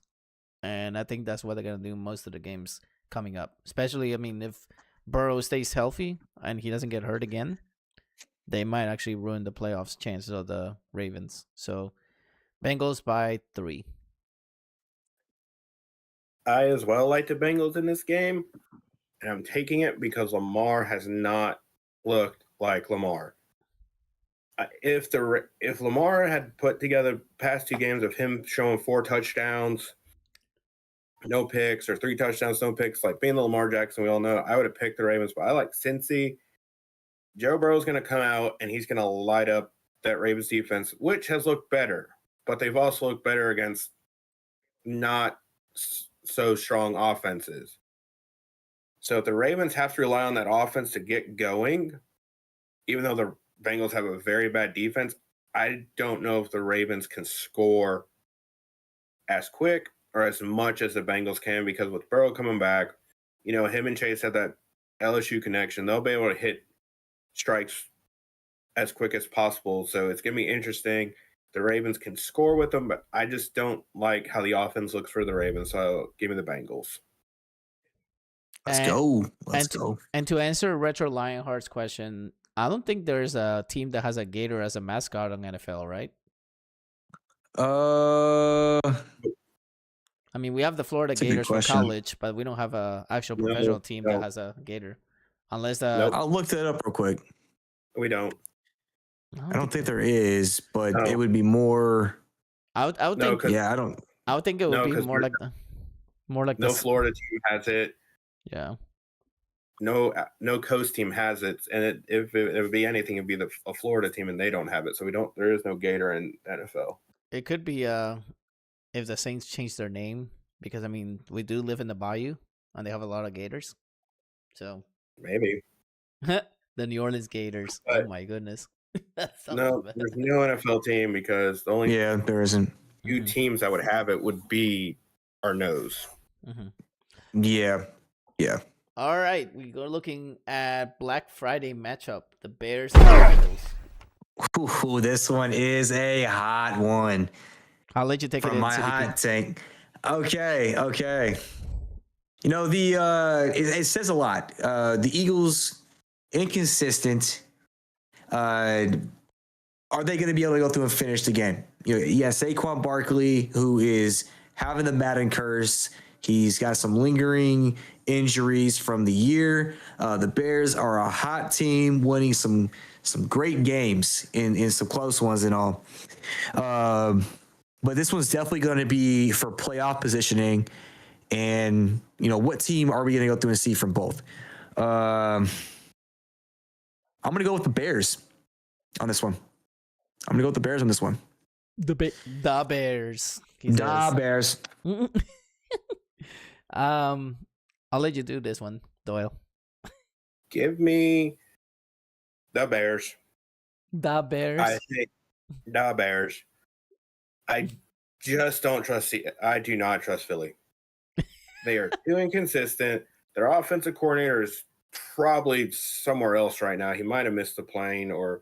And I think that's what they're going to do most of the games coming up. Especially, if Burrow stays healthy and he doesn't get hurt again, they might actually ruin the playoffs chances of the Ravens. So, Bengals by 3. I as well like the Bengals in this game, and I'm taking it because Lamar has not looked like Lamar. If Lamar had put together past 2 games of him showing 4 touchdowns, no picks, or 3 touchdowns, no picks, like being the Lamar Jackson we all know, I would have picked the Ravens. But I like Cincy. Joe Burrow's going to come out, and he's going to light up that Ravens defense, which has looked better. But they've also looked better against not so strong offenses. So if the Ravens have to rely on that offense to get going, even though the Bengals have a very bad defense, I don't know if the Ravens can score as quick or as much as the Bengals can, because with Burrow coming back, him and Chase have that LSU connection. They'll be able to hit strikes as quick as possible. So it's going to be interesting. The Ravens can score with them, but I just don't like how the offense looks for the Ravens. So give me the Bengals. Let's go. And to answer Retro Lionheart's question, I don't think there's a team that has a gator as a mascot on NFL, right? We have the Florida Gators from college, but we don't have a actual professional team that has a gator. Unless I'll look that up real quick. We don't. I don't think there is, but it would be more. I would think. Yeah, I don't. I would think it would be more like no Florida team has it. Yeah. no coast team has it, and if it would be anything, it'd be a Florida team, and they don't have it. So there is no Gator in NFL. It could be if the Saints change their name, because I mean we do live in the Bayou and they have a lot of Gators. So Maybe. the New Orleans Gators. But oh my goodness. no, there's no NFL team because the only there isn't. few teams that would have it would be our nose. Mm-hmm. Yeah. All right, we go looking at Black Friday matchup: the Bears and Eagles. Ooh, this one is a hot one. I'll let you take it from in, my CDP. hot take. Okay. You know, it says a lot. The Eagles, inconsistent. Are they going to be able to go through and finish again? Saquon Barkley, who is having the Madden curse. He's got some lingering injuries from the year. The Bears are a hot team, winning some great games in some close ones and all. But this one's definitely going to be for playoff positioning. And, what team are we going to go through and see from both? I'm going to go with the Bears on this one. The Bears. The Bears. I'll let you do this one, Doyle. Give me the Bears. The Bears. I say the Bears. I just don't trust. I do not trust Philly. They are too inconsistent. Their offensive coordinator is probably somewhere else right now. He might have missed the plane, or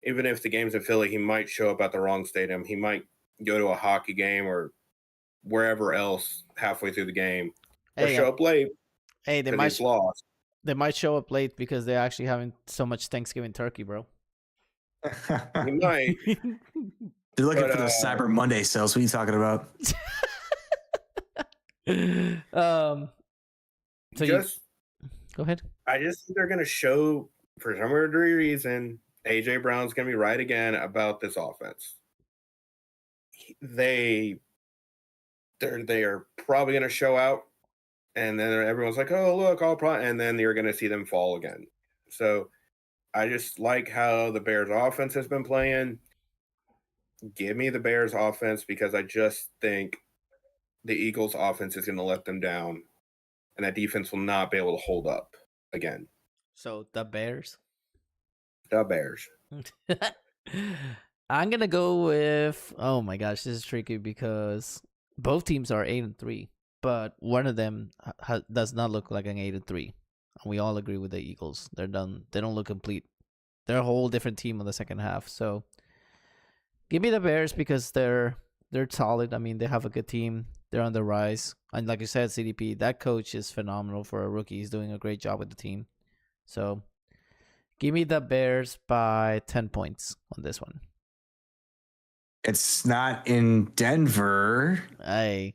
even if the game's in Philly, he might show up at the wrong stadium. He might go to a hockey game or wherever else halfway through the game, or show up late. Hey, they might lost. They might show up late because they're actually having so much Thanksgiving turkey, bro. He might. They're looking for the Cyber Monday sales. What are you talking about? Go ahead. I just think they're going to show, for some weird reason, AJ Brown's going to be right again about this offense. They are probably going to show out, and then everyone's like, "Oh, look, and then you're going to see them fall again." So I just like how the Bears offense has been playing. Give me the Bears offense, because I just think the Eagles offense is going to let them down, and that defense will not be able to hold up again. So the Bears. The Bears. I'm gonna go with. Oh my gosh, this is tricky because both teams are 8-3, but one of them does not look like an 8-3, and we all agree with the Eagles. They're done. They don't look complete. They're a whole different team on the second half. So give me the Bears because they're solid. I mean, they have a good team. They're on the rise, and like you said, CDP, that coach is phenomenal for a rookie. He's doing a great job with the team. So give me the Bears by 10 points on this one. It's not in Denver. It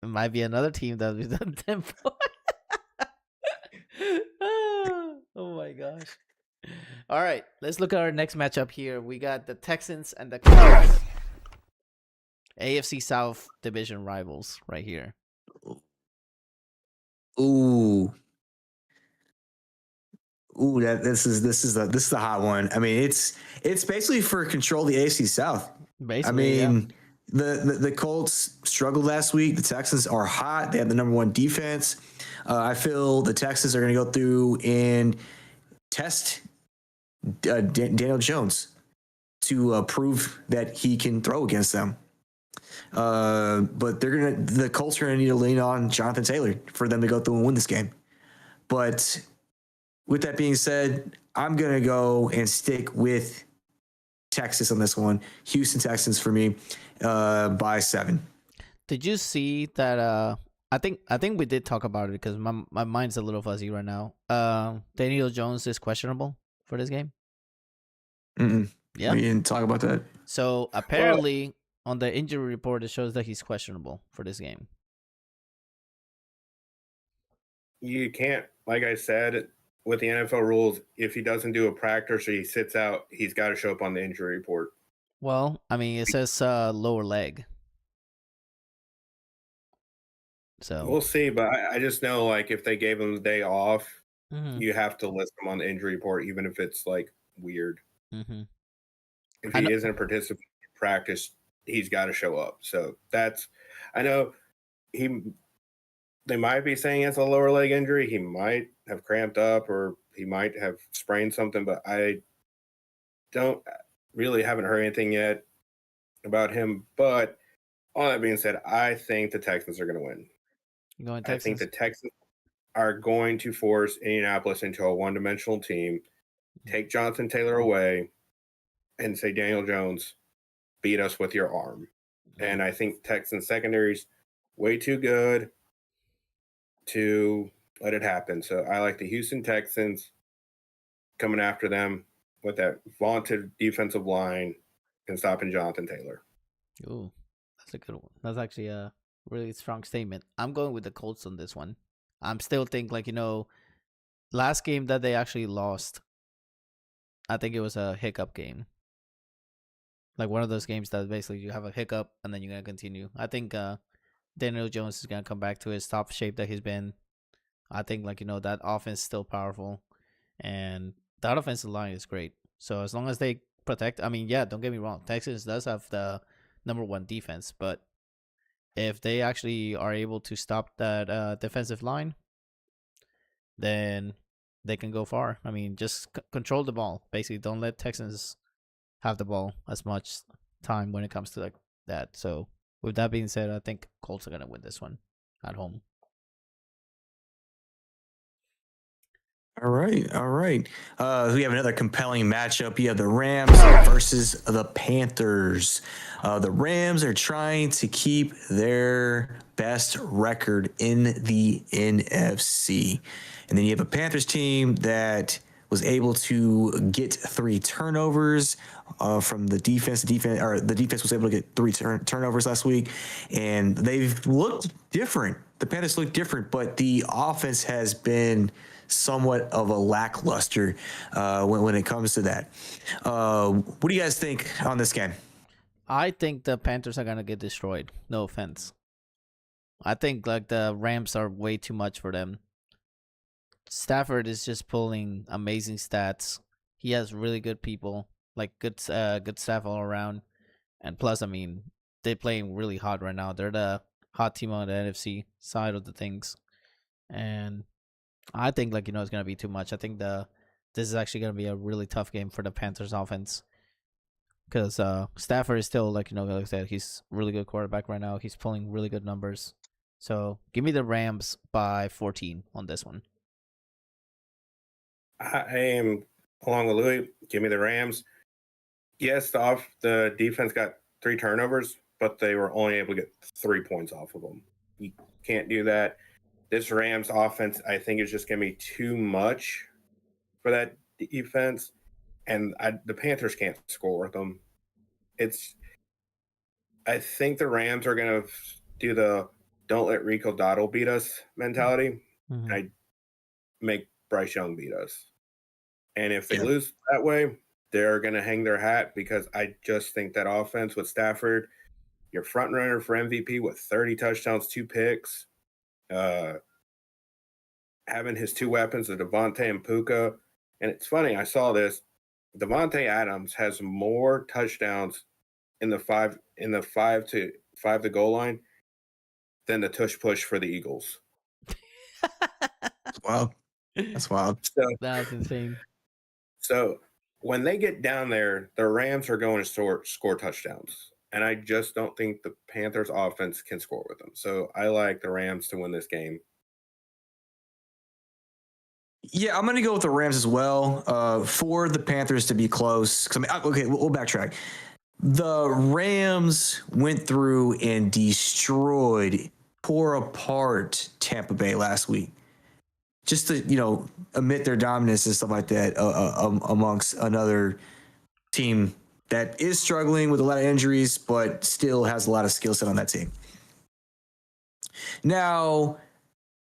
might be another team that we've done 10 points. Oh my gosh. All right, let's look at our next matchup here. We got the Texans and the Colts. AFC South division rivals right here. Ooh, this is the hot one. I mean, it's basically for control of the AFC South. Basically, I mean, the Colts struggled last week. The Texans are hot. They have the number one defense. I feel the Texans are going to go through and test Daniel Jones to prove that he can throw against them. But the Colts are going to need to lean on Jonathan Taylor for them to go through and win this game. But with that being said, I'm going to go and stick with Texas on this one. Houston Texans for me by 7. Did you see that? I think we did talk about it because my mind's a little fuzzy right now. Daniel Jones is questionable for this game. Yeah, we didn't talk about that. So apparently, on the injury report, it shows that he's questionable for this game. You can't, like I said, with the NFL rules, if he doesn't do a practice or he sits out, he's got to show up on the injury report. Well, I mean, it says lower leg. So we'll see, but I just know, like, if they gave him the day off, you have to list him on the injury report, even if it's like weird. Mm-hmm. If he isn't participating in practice, he's got to show up. So I know they might be saying it's a lower leg injury. He might have cramped up or he might have sprained something, but I haven't heard anything yet about him. But all that being said, I think the Texans are going to win. I think the Texans are going to force Indianapolis into a one-dimensional team, take Jonathan Taylor away, and say, Daniel Jones, beat us with your arm. And I think Texans secondary's way too good to let it happen. So I like the Houston Texans coming after them with that vaunted defensive line and stopping Jonathan Taylor. Ooh, that's a good one. That's actually a really strong statement. I'm going with the Colts on this one. I'm still think last game that they actually lost, I think it was a hiccup game. Like one of those games that basically you have a hiccup and then you're going to continue. I think Daniel Jones is going to come back to his top shape that he's been. I think that offense is still powerful and that offensive line is great. So as long as they protect, don't get me wrong. Texas does have the number one defense, but if they actually are able to stop that defensive line, then they can go far. Just control the ball. Basically, don't let Texans have the ball as much time when it comes to that. So with that being said, I think Colts are going to win this one at home. All right. We have another compelling matchup. You have the Rams versus the Panthers. The Rams are trying to keep their best record in the NFC. And then you have a Panthers team that was able to get 3 turnovers from the defense. The defense was able to get 3 turnovers last week, and they've looked different. The Panthers look different, but the offense has been somewhat of a lackluster when it comes to that. What do you guys think on this game? I think the Panthers are gonna get destroyed. No offense. I think the Rams are way too much for them. Stafford is just pulling amazing stats. He has really good people, good staff all around, and plus, they're playing really hot right now. They're the hot team on the NFC side of the things, and I think it's gonna be too much. I think this is actually gonna be a really tough game for the Panthers offense because Stafford is still like I said, he's a really good quarterback right now. He's pulling really good numbers. So give me the Rams by 14 on this one. I am along with Louis. Give me the Rams. Yes, the defense got 3 turnovers, but they were only able to get 3 points off of them. You can't do that. This Rams offense, I think, is just going to be too much for that defense, and the Panthers can't score with them. I think the Rams are going to do the "don't let Rico Dottle beat us" mentality. Mm-hmm. I make Bryce Young beat us. And if they lose that way, they're going to hang their hat because I just think that offense with Stafford, your front runner for MVP with 30 touchdowns, 2 picks, having his 2 weapons, the Devontae and Puka. And it's funny, I saw this. Devontae Adams has more touchdowns in the 5 to goal line than the tush push for the Eagles. Wow. That's wild. That's insane. So when they get down there, the Rams are going to score touchdowns. And I just don't think the Panthers offense can score with them. So I like the Rams to win this game. Yeah, I'm going to go with the Rams as well for the Panthers to be close. Okay, we'll backtrack. The Rams went through and tore apart Tampa Bay last week. Just to, admit their dominance and stuff like that amongst another team that is struggling with a lot of injuries, but still has a lot of skill set on that team. Now,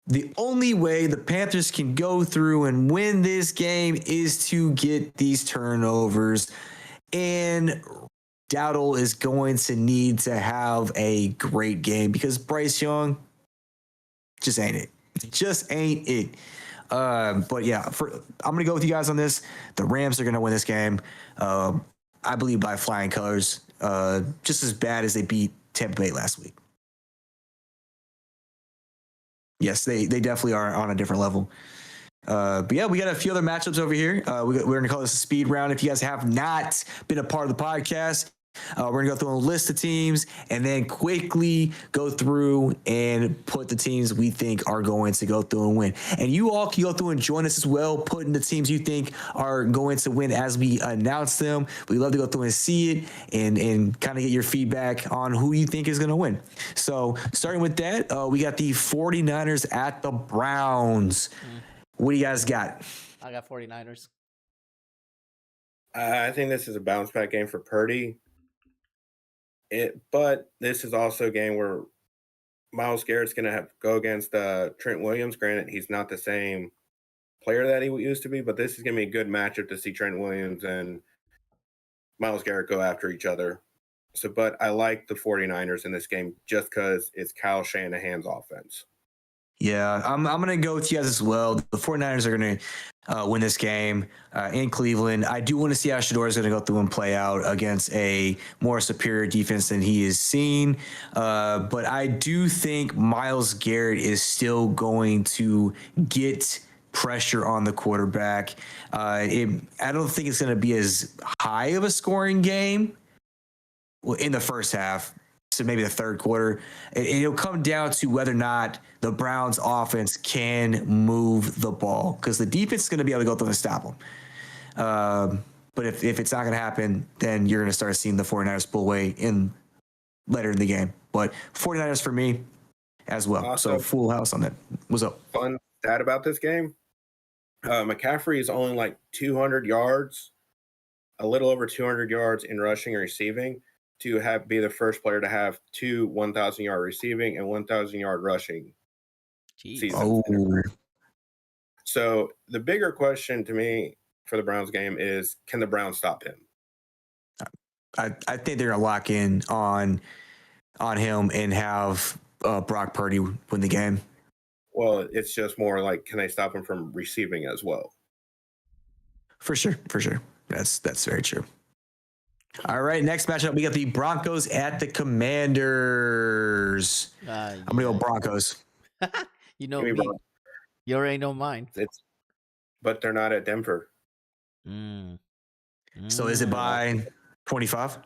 the only way the Panthers can go through and win this game is to get these turnovers. And Dowdle is going to need to have a great game because Bryce Young just ain't it. Just ain't it. But yeah, I'm gonna go with you guys on this. The Rams are gonna win this game. I believe by flying colors. Just as bad as they beat Tampa Bay last week. Yes, they definitely are on a different level. But yeah, we got a few other matchups over here. We're going to call this a speed round. If you guys have not been a part of the podcast, we're going to go through a list of teams and then quickly go through and put the teams we think are going to go through and win. And you all can go through and join us as well, putting the teams you think are going to win as we announce them. We love to go through and see it and kind of get your feedback on who you think is going to win. So starting with that, we got the 49ers at the Browns. What do you guys got? I got 49ers. I think this is a bounce back game for Purdy. But this is also a game where Myles Garrett's going to have to go against Trent Williams. Granted, he's not the same player that he used to be, but this is going to be a good matchup to see Trent Williams and Myles Garrett go after each other. But I like the 49ers in this game just because it's Kyle Shanahan's offense. Yeah, I'm going to go with you guys as well. The 49ers are going to win this game in Cleveland. I do want to see how Shador is going to go through and play out against a more superior defense than he is seen. But I do think Myles Garrett is still going to get pressure on the quarterback. I don't think it's going to be as high of a scoring game in the first half. So maybe the third quarter, it'll come down to whether or not the Browns offense can move the ball because the defense is going to be able to go through and stop them. But if it's not going to happen, then you're going to start seeing the 49ers pull away later in the game. But 49ers for me as well. Also, so full house on that. What's up? Fun stat about this game. McCaffrey is only like 200 yards, a little over 200 yards in rushing and receiving, to be the first player to have 2 1,000-yard receiving and 1,000-yard rushing seasons. Oh. So the bigger question to me for the Browns game is, can the Browns stop him? I think they're going to lock in on him and have Brock Purdy win the game. Well, it's just more like, can they stop him from receiving as well? For sure. That's very true. All right, next matchup, we got the Broncos at the Commanders. I'm going to go Broncos. You know me. You already know mine. But they're not at Denver. So is it by 25?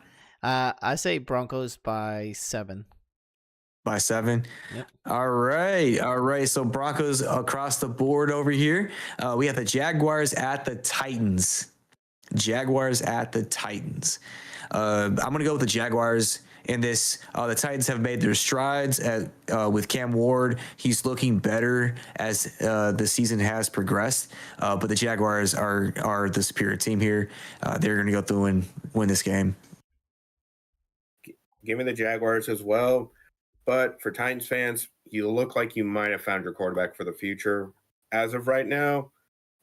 I say Broncos by 7. By 7? Yep. All right. So Broncos across the board over here. We have the Jaguars at the Titans. I'm going to go with the Jaguars in this. The Titans have made their strides with Cam Ward. He's looking better as the season has progressed. But the Jaguars are the superior team here. They're going to go through and win this game. Give me the Jaguars as well. But for Titans fans, you look like you might have found your quarterback for the future as of right now,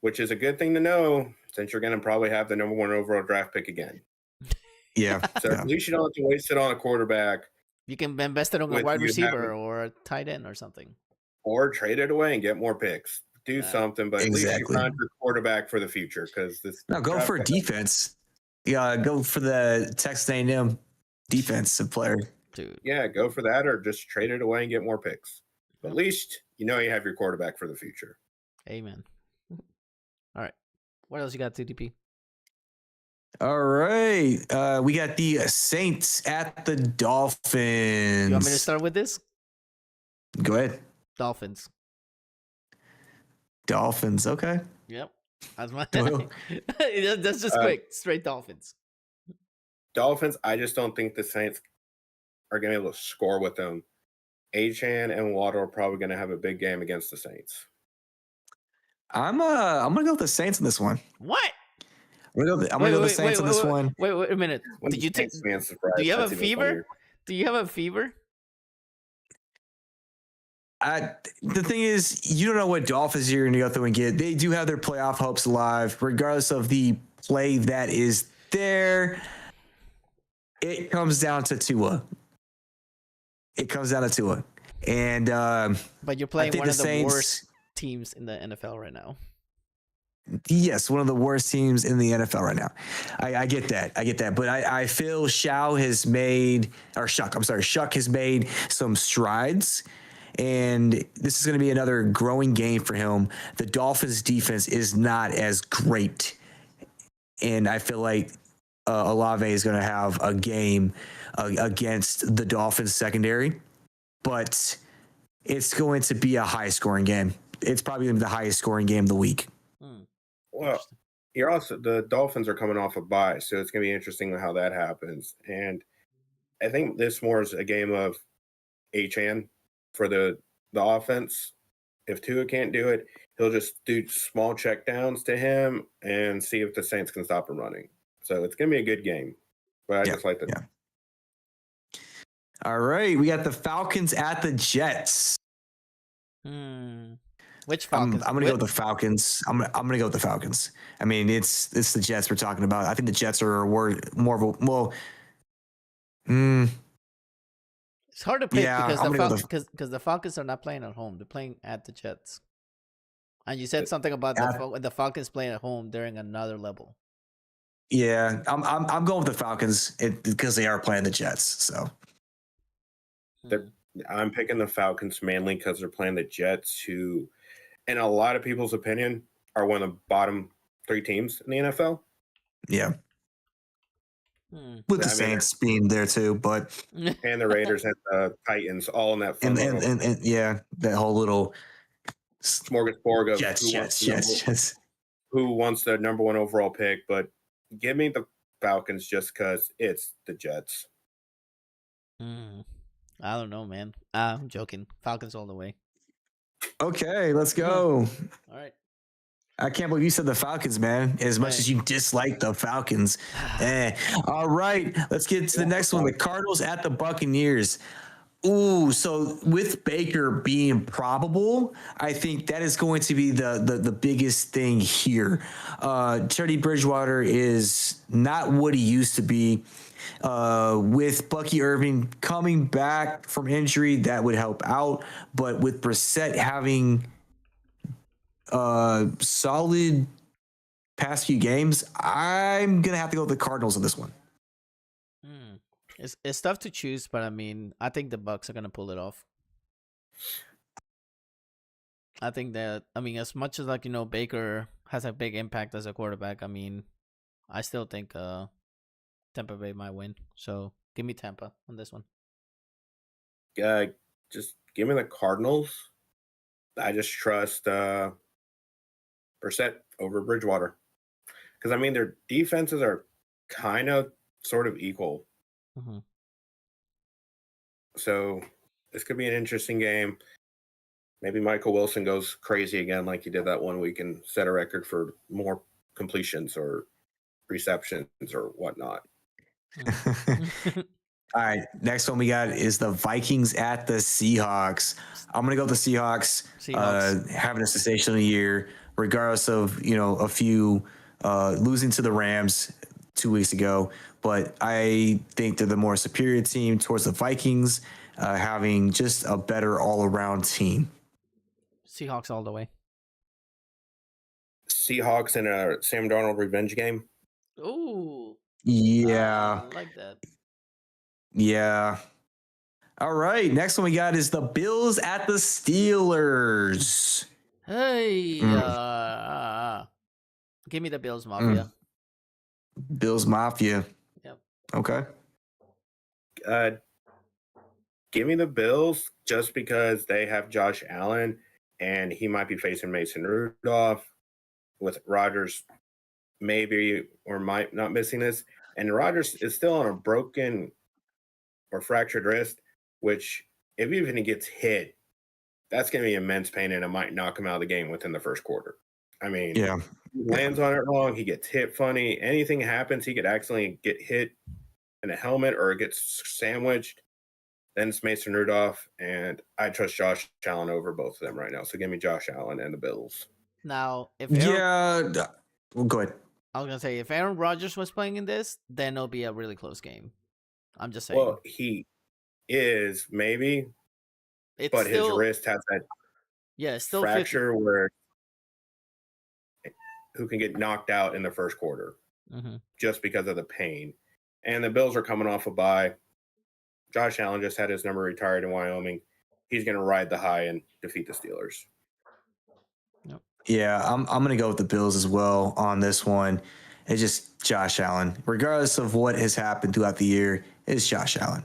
which is a good thing to know, since you're going to probably have the number 1 overall draft pick again. Yeah. So at least you don't have to waste it on a quarterback. You can invest it on a wide receiver or a tight end or something. Or trade it away and get more picks. Do something, but at least you found your quarterback for the future. Go for defense. Yeah, go for the Texas A&M defensive player. Dude. Yeah, go for that or just trade it away and get more picks. But at least you have your quarterback for the future. Amen. All right. What else you got, ZDP? All right. We got the Saints at the Dolphins. You want me to start with this? Go ahead. Dolphins. Okay. Yep. That's my That's just quick. Straight Dolphins. I just don't think the Saints are going to be able to score with them. Achane and Waddle are probably going to have a big game against the Saints. I'm gonna go with the Saints in this one. What? I'm gonna go with the Saints in this one. Wait a minute. Did you take? Do you have a fever? Do you have a fever? The thing is, you don't know what Dolphins you're gonna go through and get. They do have their playoff hopes alive, regardless of the play that is there. It comes down to Tua. And but you're playing one of the worst teams in the NFL right now. Yes, one of the worst teams in the NFL right now. I get that. But I feel Shuck has made some strides. And this is going to be another growing game for him. The Dolphins' defense is not as great. And I feel like Olave is going to have a game against the Dolphins secondary. But it's going to be a high-scoring game. It's probably going to be the highest-scoring game of the week. Well, the Dolphins are coming off a bye, so it's going to be interesting how that happens. And I think this more is a game of H-An for the offense. If Tua can't do it, he'll just do small checkdowns to him and see if the Saints can stop him running. So it's going to be a good game. But I just like the. Yeah. All right, we got the Falcons at the Jets. Which Falcons? I'm gonna go with the Falcons. I'm gonna go with the Falcons. I mean, it's the Jets we're talking about. I think the Jets are more of a It's hard to pick Yeah, because the Falcons are not playing at home; they're playing at the Jets. And you said something about the Falcons playing at home during another level. Yeah, I'm going with the Falcons because they are playing the Jets. So I'm picking the Falcons mainly because they're playing the Jets, who, in a lot of people's opinion, are one of the bottom 3 teams in the NFL. Yeah. With the Saints being there too, but and the Raiders and the Titans all in that fun and yeah, that whole little smorgasbord of Jets. Who wants the number 1 overall pick, but give me the Falcons just because it's the Jets. I don't know, man. I'm joking. Falcons all the way. Okay, let's go. All right. I can't believe you said the Falcons, man. As much as you dislike the Falcons. All right, let's get to the next one. The Cardinals at the Buccaneers. Ooh, so with Baker being probable, I think that is going to be the biggest thing here. Teddy Bridgewater is not what he used to be. With Bucky Irving coming back from injury, that would help out. But with Brissett having solid past few games, I'm gonna have to go with the Cardinals on this one. It's tough to choose, but I mean, I think the Bucks are gonna pull it off. I think that, I mean, as much as Baker has a big impact as a quarterback, I mean, I still think Tampa Bay might win. So give me Tampa on this one. Just give me the Cardinals. I just trust Brissett over Bridgewater. Because, I mean, their defenses are kind of sort of equal. Mm-hmm. So this could be an interesting game. Maybe Michael Wilson goes crazy again like he did that one week and set a record for more completions or receptions or whatnot. All right, next one we got is the Vikings at the Seahawks. I'm going to go with the Seahawks. Having a sensational year, regardless of, a few losing to the Rams 2 weeks ago. But I think they're the more superior team towards the Vikings, having just a better all-around team. Seahawks all the way. Seahawks in a Sam Darnold revenge game. Ooh. Yeah. I like that. Yeah. All right. Next one we got is the Bills at the Steelers. Hey. Give me the Bills Mafia. Bills Mafia. Yep. Okay. Give me the Bills just because they have Josh Allen and he might be facing Mason Rudolph with Rodgers maybe or might not missing this. And Rodgers is still on a broken or fractured wrist, which if even he gets hit, that's going to be immense pain and it might knock him out of the game within the first quarter. I mean, yeah. He lands on it wrong. He gets hit funny. Anything happens, he could accidentally get hit in a helmet or gets sandwiched. Then it's Mason Rudolph, and I trust Josh Allen over both of them right now. So give me Josh Allen and the Bills. Now, if well, go ahead. I was gonna say if Aaron Rodgers was playing in this, then it'll be a really close game. I'm just saying. Well, he is maybe, but his wrist has that. Yeah, it's still 50. fracture where who can get knocked out in the first quarter just because of the pain. And the Bills are coming off a bye. Josh Allen just had his number retired in Wyoming. He's going to ride the high and defeat the Steelers. Yeah, I'm going to go with the Bills as well on this one. It's just Josh Allen. Regardless of what has happened throughout the year, it's Josh Allen.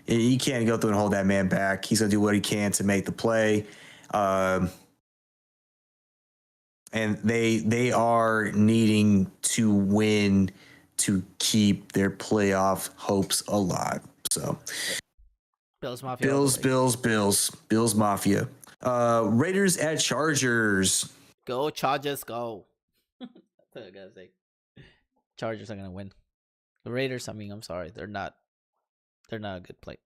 You can't go through and hold that man back. He's going to do what he can to make the play. And they are needing to win to keep their playoff hopes alive. So Bills Mafia. Bills Mafia. Raiders at Chargers. Go Chargers, go. That's what I gotta say. Chargers are gonna win. The Raiders, I mean, I'm sorry, they're not a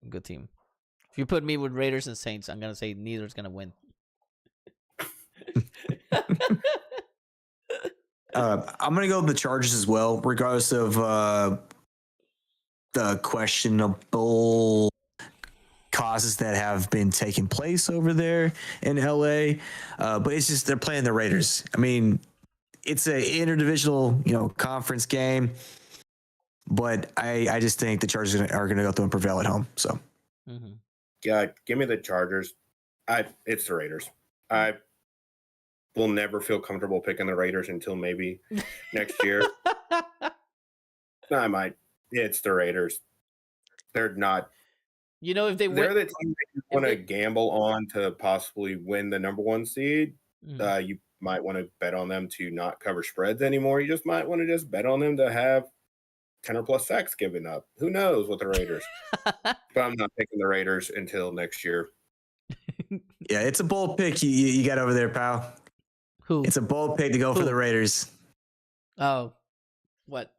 good team. If you put me with Raiders and Saints, I'm gonna say neither's gonna win. I'm going to go with the Chargers as well, regardless of the questionable causes that have been taking place over there in LA. But it's just they're playing the Raiders. I mean, it's an interdivisional, conference game, but I just think the Chargers are going to go through and prevail at home. So, Yeah, give me the Chargers. It's the Raiders. I will never feel comfortable picking the Raiders until maybe next year. No, I might. It's the Raiders. They're not. If they win, they're the team that you want to gamble on to possibly win the number one seed. You might want to bet on them to not cover spreads anymore. You just might want to just bet on them to have 10 or plus sacks given up. Who knows with the Raiders? But I'm not picking the Raiders until next year. Yeah, it's a bold pick you got over there, pal. Who? It's a bold pick to go for the Raiders. Oh, what?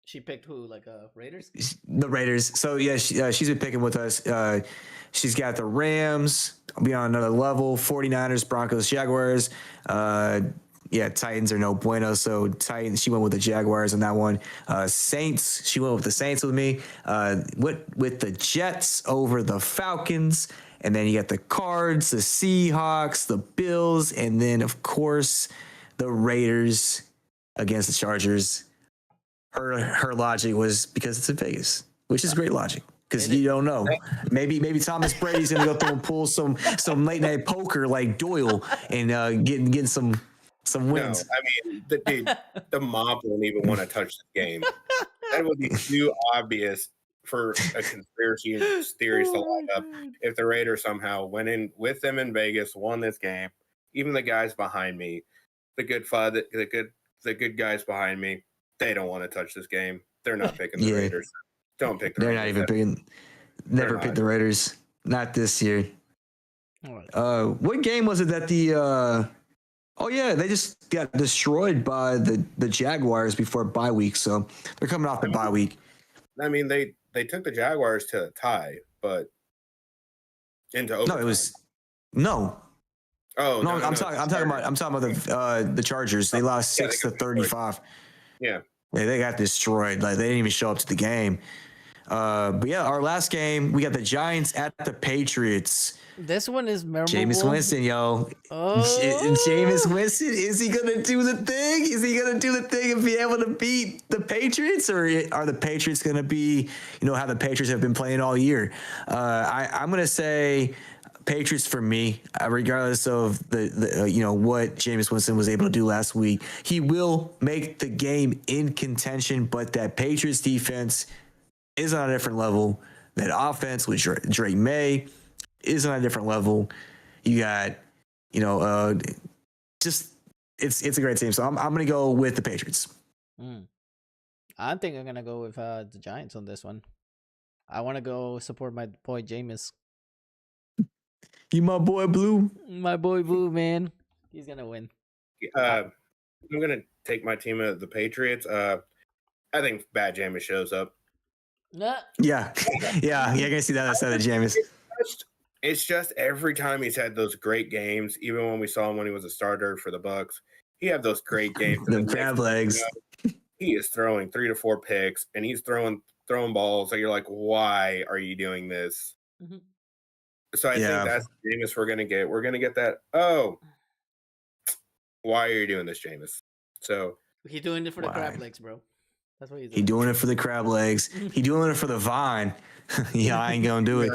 She picked who? Like Raiders? The Raiders. So yeah, she's been picking with us. She's got the Rams. I'll be on another level. 49ers, Broncos, Jaguars. Titans are no bueno. So Titans, she went with the Jaguars on that one. Saints, she went with the Saints with me. With the Jets over the Falcons. And then you got the Cards, the Seahawks, the Bills, and then, of course, the Raiders against the Chargers. Her logic was because it's in Vegas, which is great logic because you don't know. Maybe Thomas Brady's going to go through and pull some late night poker like Doyle and getting some wins. No, I mean, the mob won't even want to touch the game. That would be too obvious for a conspiracy theories to line up. If the Raiders somehow went in with them in Vegas, won this game, even the guys behind me, the good guys behind me, they don't want to touch this game. They're not picking the Raiders. Don't pick the Raiders. They're not even picking. Never pick the Raiders. Not this year. What game was it that they just got destroyed by the Jaguars before bye week, so they're coming off the bye week. I mean, they took the Jaguars to a tie, but into overtime. No, it was no. Oh no! I'm talking about the Chargers. They lost 6-35. Yeah, they got destroyed. Like they didn't even show up to the game. But yeah, our last game, we got the Giants at the Patriots. This one is memorable. Jameis Winston, yo. Jameis Winston, is he going to do the thing? Is he going to do the thing and be able to beat the Patriots? Or are the Patriots going to be, how the Patriots have been playing all year? I'm going to say Patriots for me, regardless of the what Jameis Winston was able to do last week. He will make the game in contention, but that Patriots defense is on a different level. That offense with Drake May is on a different level. You got, just it's a great team. So I'm gonna go with the Patriots. I think I'm gonna go with the Giants on this one. I want to go support my boy Jameis. You my boy Blue. My boy Blue, man. He's gonna win. I'm gonna take my team of the Patriots. I think bad Jameis shows up. Nah. Yeah. I can see that outside of Jameis. It's just every time he's had those great games, even when we saw him when he was a starter for the Bucks, he had those great games. The crab legs. He is throwing 3 to 4 picks, and he's throwing balls. So you're like, why are you doing this? So I think that's Jameis we're gonna get. We're gonna get that. Oh, why are you doing this, Jameis? So he's doing it for the crab legs, bro. That's what he's doing. He doing it for the crab legs. He doing it for the vine. Yeah, I ain't gonna do it.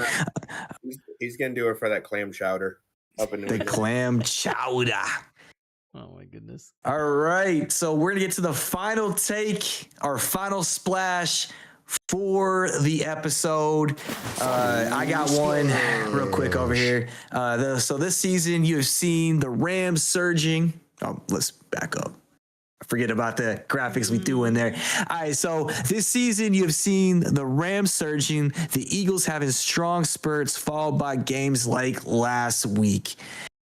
He's gonna do it for that clam chowder up in the clam chowder. Oh my goodness. All right, so we're gonna get to the final take, our final splash for the episode. I got one real quick over here. So this season you have seen the Rams surging. Oh, let's back up. Forget about the graphics we threw in there. All right, so this season you have seen the Rams surging, the Eagles having strong spurts, followed by games like last week.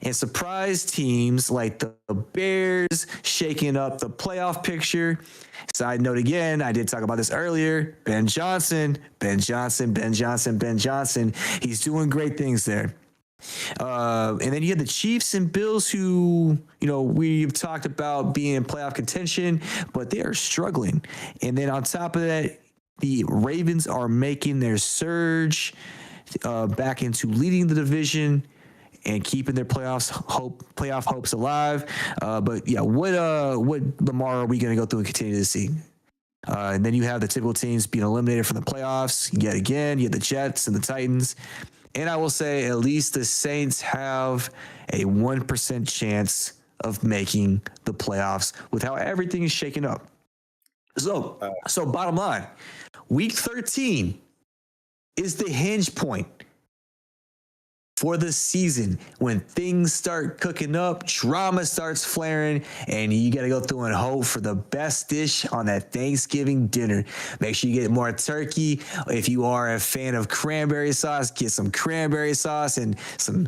And surprise teams like the Bears shaking up the playoff picture. Side note again, I did talk about this earlier. Ben Johnson. He's doing great things there. And then you had the Chiefs and Bills who, we've talked about being in playoff contention, but they are struggling. And then on top of that, the Ravens are making their surge back into leading the division and keeping their playoff hopes alive. But yeah, what Lamar are we going to go through and continue to see? And then you have the typical teams being eliminated from the playoffs yet again. You have the Jets and the Titans. And I will say at least the Saints have a 1% chance of making the playoffs with how everything is shaking up. So bottom line, week 13 is the hinge point for the season when things start cooking up, drama starts flaring, and you got to go through and hope for the best dish on that Thanksgiving dinner. Make sure you get more turkey. If you are a fan of cranberry sauce, get some cranberry sauce and some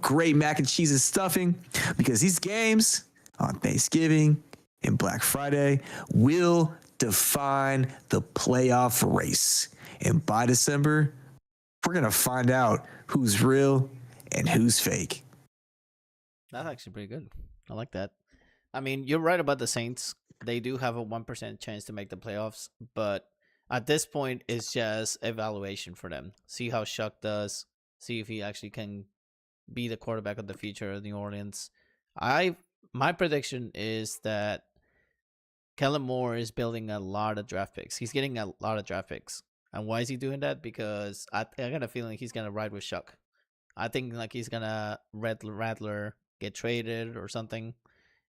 great mac and cheese and stuffing, because these games on Thanksgiving and Black Friday will define the playoff race. And by December, we're going to find out who's real and who's fake. That's actually pretty good. I like that. I mean, you're right about the Saints. They do have a 1% chance to make the playoffs, but at this point, it's just evaluation for them. See how Shuck does. See if he actually can be the quarterback of the future of New Orleans. My prediction is that Kellen Moore is building a lot of draft picks. He's getting a lot of draft picks. And why is he doing that? Because I got a feeling he's going to ride with Shuck. I think like he's going to Rattler get traded or something.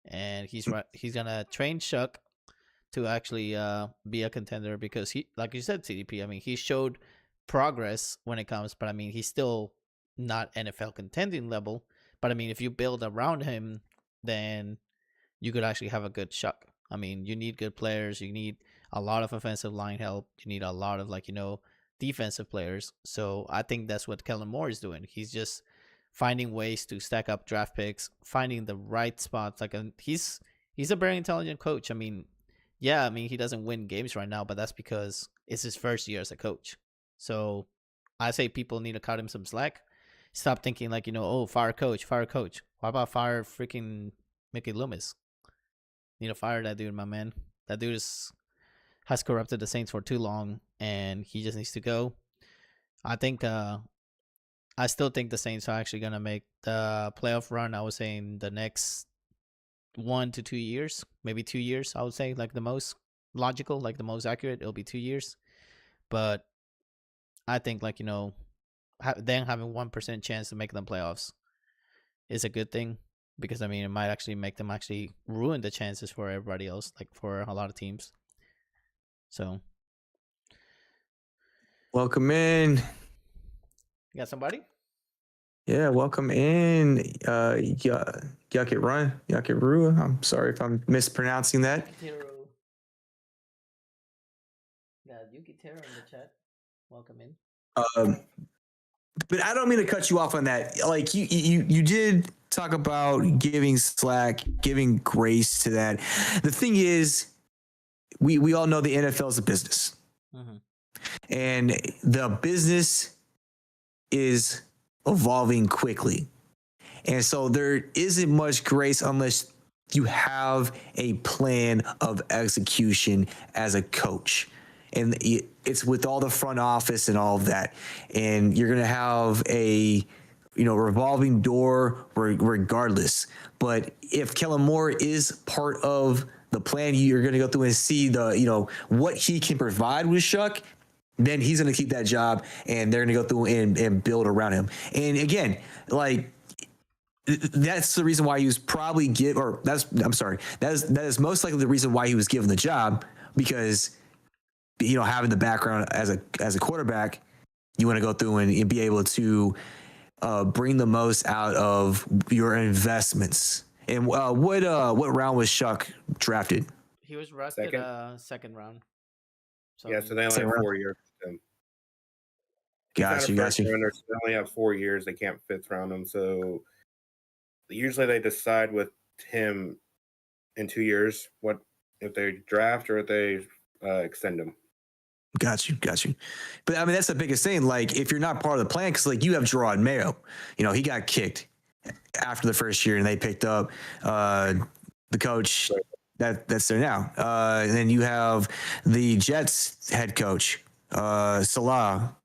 And he's going to train Shuck to actually be a contender because he, like you said, CDP, I mean, he showed progress when it comes, but I mean, he's still not NFL contending level. But I mean, if you build around him, then you could actually have a good Shuck. I mean, you need good players. You need a lot of offensive line help. You need a lot of defensive players. So I think that's what Kellen Moore is doing. He's just finding ways to stack up draft picks, finding the right spots. He's a very intelligent coach. I mean, yeah, I mean, he doesn't win games right now, but that's because it's his first year as a coach. So I say people need to cut him some slack. Stop thinking fire coach. Why about fire freaking Mickey Loomis? Need to fire that dude, my man. That dude has corrupted the Saints for too long, and he just needs to go. I still think the Saints are actually going to make the playoff run. I would say in the next 1 to 2 years, maybe 2 years, I would say, the most logical, the most accurate, it'll be 2 years. But I think, them having 1% chance to make them playoffs is a good thing. Because, I mean, it might actually make them actually ruin the chances for everybody else, for a lot of teams. So. Welcome in. You got somebody? Yeah, welcome in. Yakiru. I'm sorry if I'm mispronouncing that. Got Yukitero in the chat. Welcome in. But I don't mean to cut you off on that. You did talk about giving slack, giving grace to that. The thing is, we all know the NFL is a business. Mm-hmm. And the business is evolving quickly. And so there isn't much grace unless you have a plan of execution as a coach. and it's with all the front office and all of that, and you're gonna have a revolving door regardless. But if Kellen Moore is part of the plan, you're going to go through and see what he can provide with Shuck, then he's going to keep that job, and they're going to go through and build around him. And again, that's the reason why he was probably that is most likely the reason why he was given the job, because having the background as a quarterback, you want to go through and be able to bring the most out of your investments. And what round was Shuck drafted? He was drafted second round. So they only have 4 years. Got you. They only have 4 years. They can't fifth round him. So usually they decide with him in 2 years what if they draft or if they extend him. Got you. But I mean, that's the biggest thing. Like, if you're not part of the plan, because you have Gerard Mayo, he got kicked after the first year, and they picked up the coach that's there now. And then you have the Jets head coach, Salah,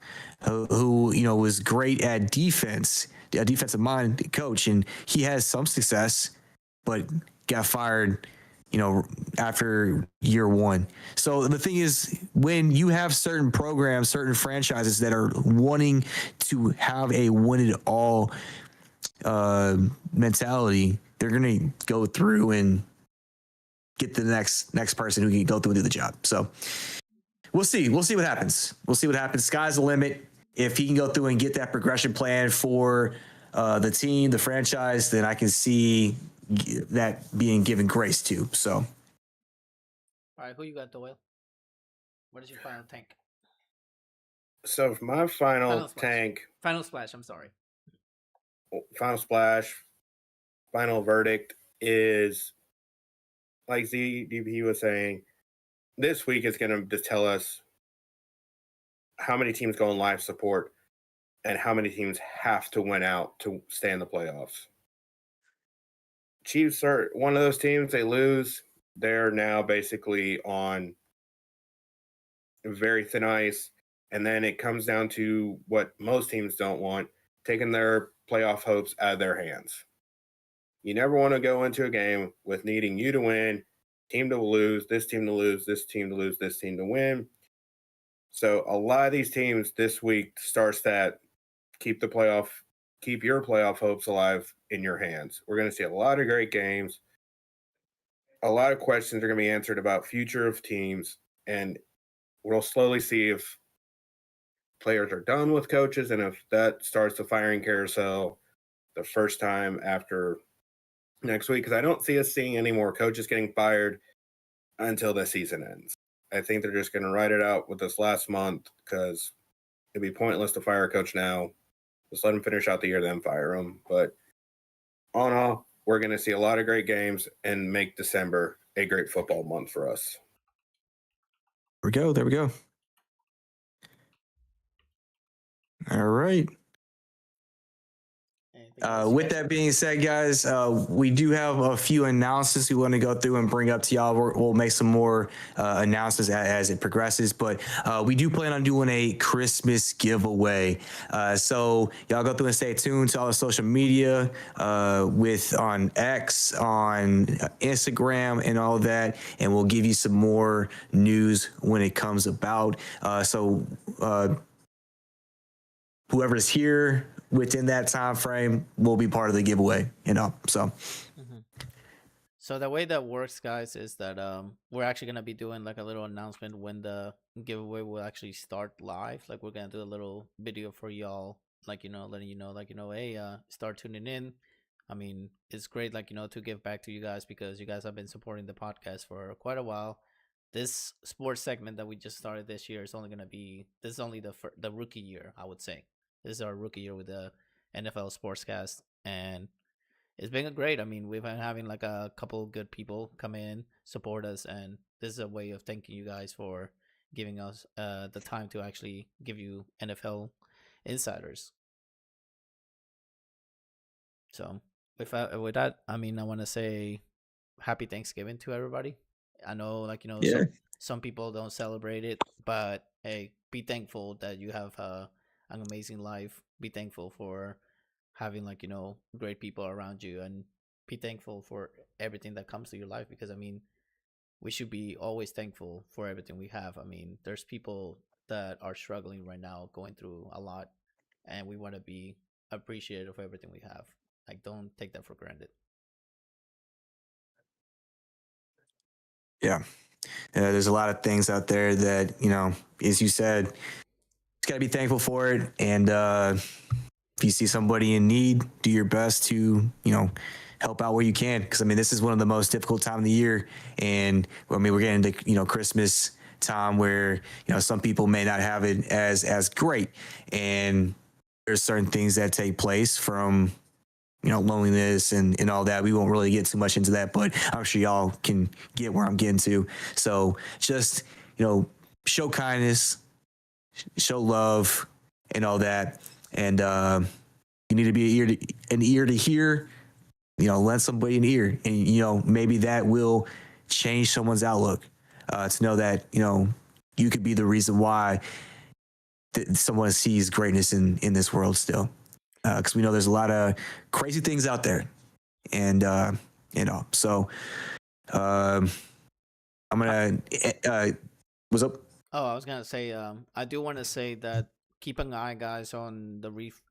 who was great at defense, a defensive mind coach, and he has some success, but got fired after year one. So the thing is, when you have certain programs, certain franchises that are wanting to have a win it all mentality, they're going to go through and get the next person who can go through and do the job. So we'll see what happens. Sky's the limit. If he can go through and get that progression plan for the team, the franchise, then I can see that being given grace to. So, all right, who you got, Doyle? What is your final tank? So for my final splash. I'm sorry. Final splash. Final verdict is, like ZDP was saying, this week is going to just tell us how many teams go in live support and how many teams have to win out to stay in the playoffs. Chiefs are one of those teams. They lose, they're now basically on very thin ice. And then it comes down to what most teams don't want, taking their playoff hopes out of their hands. You never want to go into a game with needing you to win, team to lose, this team to lose, this team to lose, this team to win. So a lot of these teams this week starts that keep your playoff hopes alive in your hands. We're going to see a lot of great games. A lot of questions are going to be answered about future of teams, and we'll slowly see if players are done with coaches and if that starts the firing carousel the first time after next week, because I don't see us seeing any more coaches getting fired until the season ends. I think they're just going to ride it out with this last month, because it'd be pointless to fire a coach now. Just let him finish out the year, then fire him. But all in all, we're going to see a lot of great games and make December a great football month for us. There we go. All right. With that being said, guys, we do have a few announcements we want to go through and bring up to y'all. We'll make some more announcements as it progresses, but we do plan on doing a Christmas giveaway. So y'all go through and stay tuned to all the social media on X, on Instagram, and all that, and we'll give you some more news when it comes about. So whoever's here within that time frame will be part of the giveaway, So the way that works, guys, is that we're actually going to be doing like a little announcement when the giveaway will actually start live. Like, we're going to do a little video for y'all, letting you know, hey, start tuning in. I mean, it's great, to give back to you guys, because you guys have been supporting the podcast for quite a while. This sports segment that we just started this year is only the rookie year, I would say. This is our rookie year with the NFL SportsCast, and it's been great. I mean, we've been having like a couple of good people come in, support us, and this is a way of thanking you guys for giving us the time to actually give you NFL insiders. So with that, I mean, I want to say happy Thanksgiving to everybody. I know, some people don't celebrate it, but hey, be thankful that you have an amazing life. Be thankful for having like great people around you, and be thankful for everything that comes to your life, because I mean we should be always thankful for everything we have. I mean, there's people that are struggling right now, going through a lot, and we want to be appreciative of everything we have. Like, don't take that for granted. Yeah. There's a lot of things out there that, as you said, just got to be thankful for it. And if you see somebody in need, do your best to, help out where you can. Because, I mean, this is one of the most difficult time of the year. And, I mean, we're getting into, Christmas time where, some people may not have it as great. And there's certain things that take place from, loneliness and all that. We won't really get too much into that, but I'm sure y'all can get where I'm getting to. So just, show kindness, show love and all that. And you need to be an ear to hear, lend somebody an ear. And, maybe that will change someone's outlook to know that, you could be the reason why someone sees greatness in this world still. Because we know there's a lot of crazy things out there. And, so I'm going to, what's up? Oh, I was gonna say, I do want to say that keep an eye, guys, on the Reef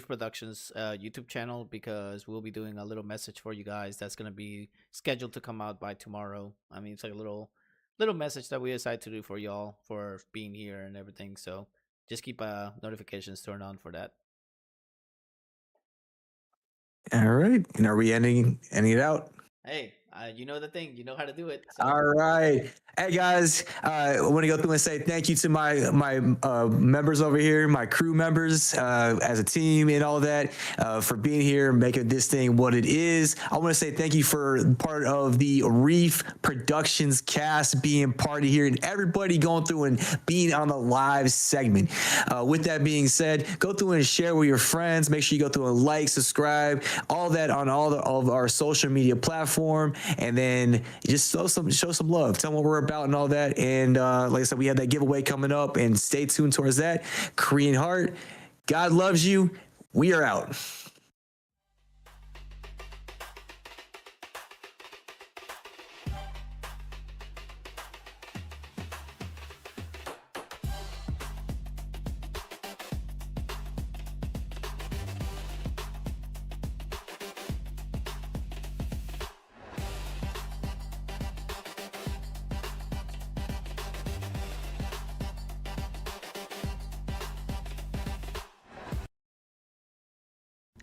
Productions YouTube channel, because we'll be doing a little message for you guys that's gonna be scheduled to come out by tomorrow. I mean, it's like a little message that we decided to do for y'all for being here and everything. So just keep notifications turned on for that. All right. And are we ending it out? Hey, you know the thing. You know how to do it. So. All right. Hey, guys, I want to go through and say thank you to my members over here, my crew members as a team and all that for being here, making this thing what it is. I want to say thank you for part of the Reef Productions cast, being part of here, and everybody going through and being on the live segment. With that being said, go through and share with your friends. Make sure you go through and like, subscribe, all that on all of our social media platform. And then just show some love. Tell them what we're about and all that. And like I said, we have that giveaway coming up, and stay tuned towards that. Korean Heart, God loves you. We are out.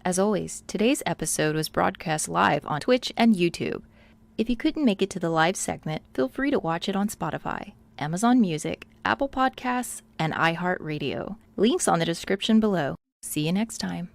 As always, today's episode was broadcast live on Twitch and YouTube. If you couldn't make it to the live segment, feel free to watch it on Spotify, Amazon Music, Apple Podcasts, and iHeart Radio. Links on the description below. See you next time.